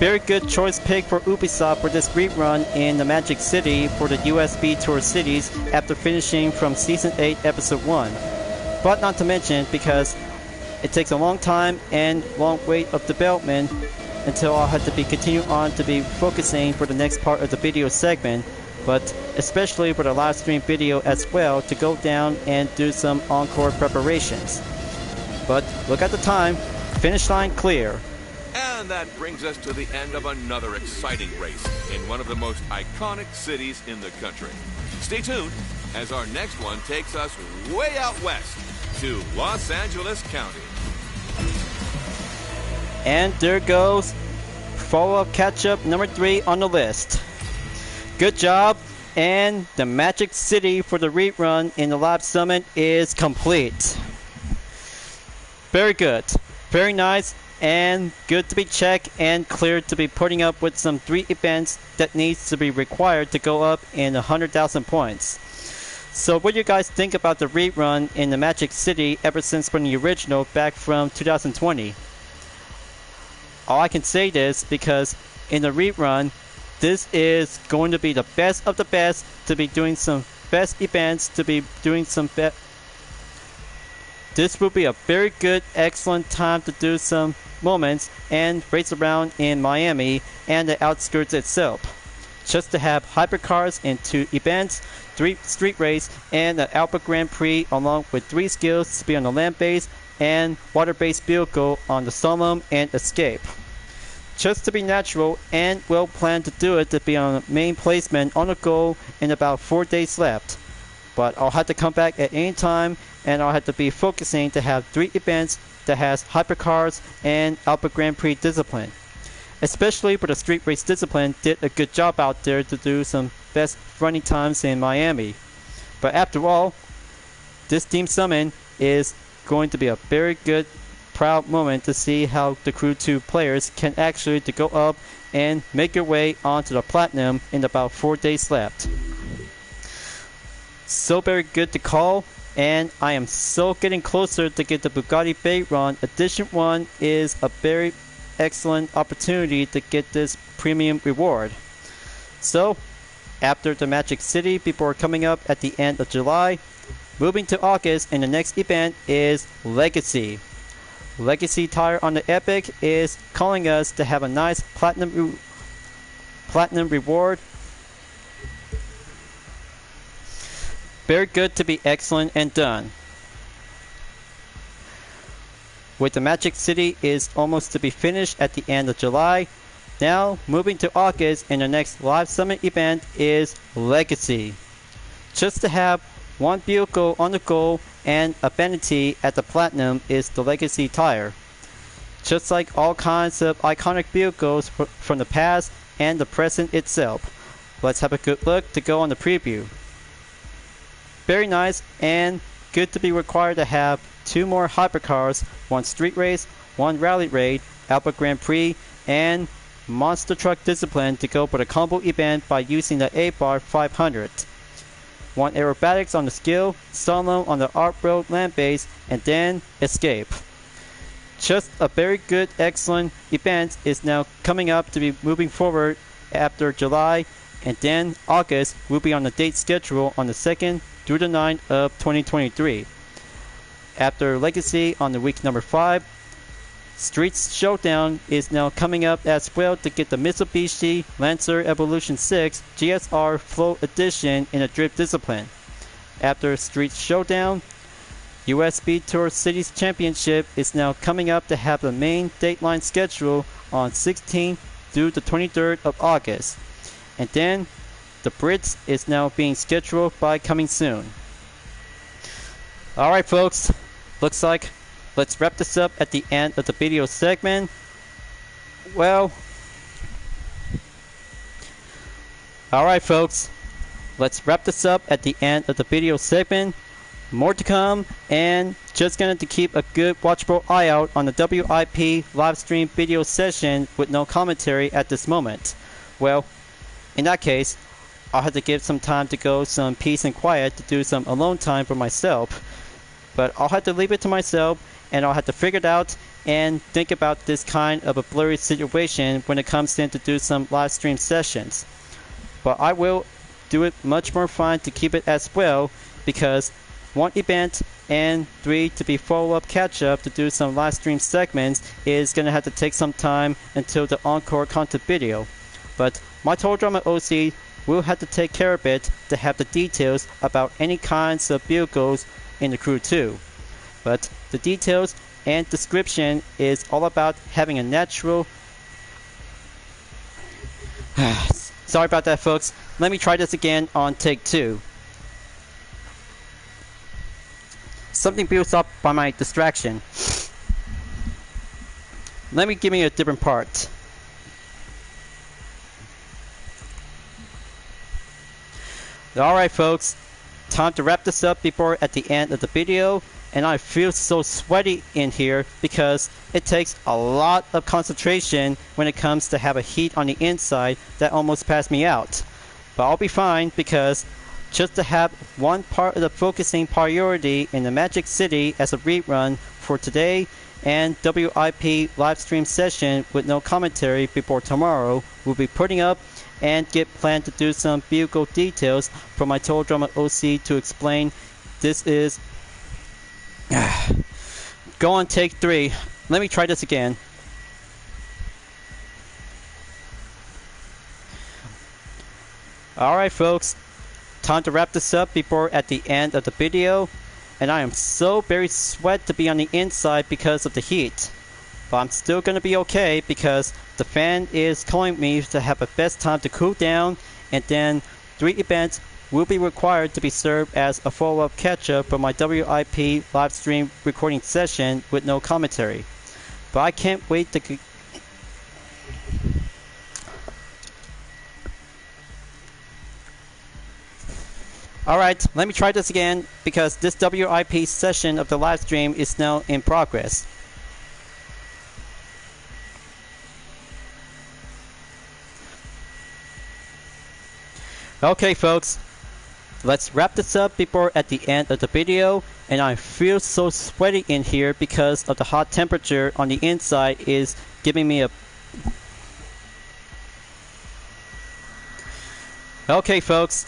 very good choice pick for Ubisoft for this rerun in the Magic City for the USB Tour Cities after finishing from Season 8 Episode 1. But not to mention, because it takes a long time and long wait of development until I'll have to be continue on to be focusing for the next part of the video segment, but especially for the live stream video as well to go down and do some encore preparations. But look at the time, finish line clear. And that brings us to the end of another exciting race in one of the most iconic cities in the country. Stay tuned as our next one takes us way out west to Los Angeles County. And there goes follow-up catch-up number 3 on the list. Good job, and the Magic City for the rerun in the live summit is complete. Very good, very nice, and good to be checked and cleared to be putting up with some 3 events that needs to be required to go up in 100,000 points. So what do you guys think about the rerun in the Magic City ever since from the original back from 2020? All I can say this because in the rerun, this is going to be the best of the best to be doing some best events, to be doing some This will be a very good, excellent time to do some moments and race around in Miami and the outskirts itself. Just to have hypercars in 2 events, 3 street race, and the Alpha Grand Prix along with 3 skills to be on the land-based and water-based vehicle on the Slalom and Escape. Just to be natural and well planned to do it to be on the main placement on the goal in about 4 days left. But I'll have to come back at any time and I'll have to be focusing to have 3 events that has hypercars and Alpha Grand Prix discipline. Especially for the street race discipline, did a good job out there to do some best running times in Miami. But after all, this team summon is going to be a very good, proud moment to see how the Crew 2 players can actually to go up and make your way onto the Platinum in about 4 days left. So very good to call, and I am so getting closer to get the Bugatti Veyron. Edition 1 is a very excellent opportunity to get this premium reward. So, after the Magic City before coming up at the end of July, moving to August, and the next event is Legacy. Legacy Tire on the Epic is calling us to have a nice platinum reward. Very good to be excellent and done. With the Magic City is almost to be finished at the end of July. Now moving to August, and the next live summit event is Legacy. Just to have 1 vehicle on the goal and a vanity at the Platinum is the Legacy Tire. Just like all kinds of iconic vehicles from the past and the present itself. Let's have a good look to go on the preview. Very nice and good to be required to have 2 more hypercars, 1 street race, 1 rally raid, Alpha Grand Prix, and monster truck discipline to go for the combo event by using the A-Bar 500. 1 aerobatics on the skill, solo on the off-road land base, and then escape. Just a very good, excellent event is now coming up to be moving forward after July, and then August will be on the date schedule on the 2nd through the 9th of 2023. After Legacy on the week number 5, Streets Showdown is now coming up as well to get the Mitsubishi Lancer Evolution 6 GSR Flow Edition in a drift discipline. After Streets Showdown, USB Tour Cities Championship is now coming up to have the main dateline schedule on 16th through the 23rd of August. And then the Brits is now being scheduled by coming soon. Alright folks, looks like let's wrap this up at the end of the video segment. Well, alright folks, let's wrap this up at the end of the video segment. More to come, and just gonna to keep a good watchable eye out on the WIP livestream video session with no commentary at this moment. Well, in that case, I'll have to give some time to go some peace and quiet to do some alone time for myself. But I'll have to leave it to myself, and I'll have to figure it out and think about this kind of a blurry situation when it comes in to do some live stream sessions. But I will do it much more fun to keep it as well, because 1 event and 3 to be follow-up catch-up to do some live stream segments is going to have to take some time until the encore content video. But my Total Drama OC will have to take care of it to have the details about any kinds of vehicles in the crew too. But the details and description is all about having a natural... Sorry about that folks, let me try this again on take 2. Something builds up by my distraction. Let me give me a different part. Alright folks, time to wrap this up before at the end of the video, and I feel so sweaty in here because it takes a lot of concentration when it comes to have a heat on the inside that almost passed me out. But I'll be fine, because just to have one part of the focusing priority in the Magic City as a rerun for today and WIP live stream session with no commentary before tomorrow, we'll be putting up and get planned to do some vehicle details for my Total Drama OC to explain. This is go on take 3. Let me try this again. Alright folks, time to wrap this up before at the end of the video, and I am so very sweat to be on the inside because of the heat. But I'm still gonna be okay because the fan is calling me to have a best time to cool down, and then 3 events will be required to be served as a follow-up catch-up for my WIP live stream recording session with no commentary. But I can't wait to... Alright, let me try this again because this WIP session of the live stream is now in progress. Okay folks, let's wrap this up before at the end of the video, and I feel so sweaty in here because of the hot temperature on the inside is giving me a... Okay folks,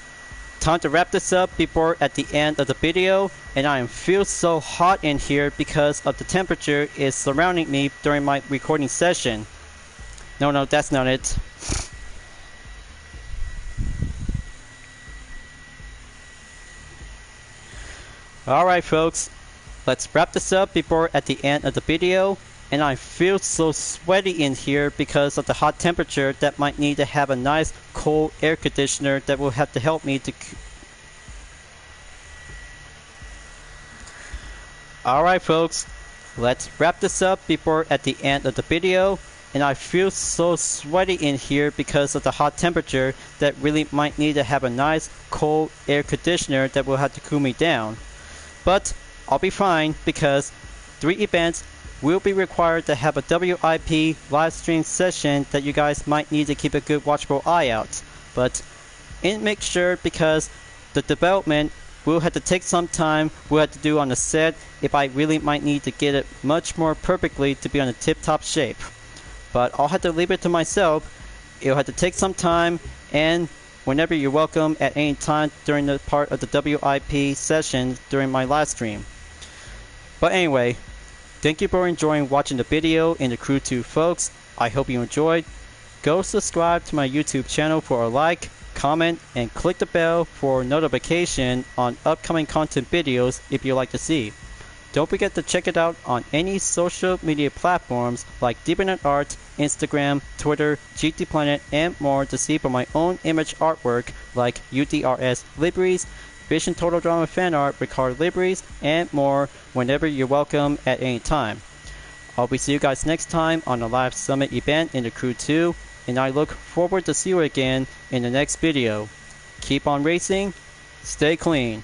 time to wrap this up before at the end of the video, and I feel so hot in here because of the temperature is surrounding me during my recording session. No, that's not it. Alright folks, let's wrap this up before at the end of the video, and I feel so sweaty in here because of the hot temperature that might need to have a nice cold air conditioner that will have to help me to... Alright folks, let's wrap this up before at the end of the video, and I feel so sweaty in here because of the hot temperature that really might need to have a nice cold air conditioner that will have to cool me down. But I'll be fine because 3 events will be required to have a WIP live stream session that you guys might need to keep a good watchful eye out. But make sure, because the development will have to take some time, we'll have to do on the set if I really might need to get it much more perfectly to be on a tip-top shape. But I'll have to leave it to myself. It'll have to take some time, and whenever you're welcome at any time during the part of the WIP session during my live stream. But anyway, thank you for enjoying watching the video and the Crew 2 folks. I hope you enjoyed. Go subscribe to my YouTube channel for a like, comment, and click the bell for notification on upcoming content videos if you'd like to see. Don't forget to check it out on any social media platforms like DeepNetArt, Instagram, Twitter, GT Planet, and more to see for my own image artwork like UDRS liveries, Vision Total Drama fan art with card liveries, and more whenever you're welcome at any time. I'll be see you guys next time on the live summit event in the Crew 2, and I look forward to see you again in the next video. Keep on racing, stay clean.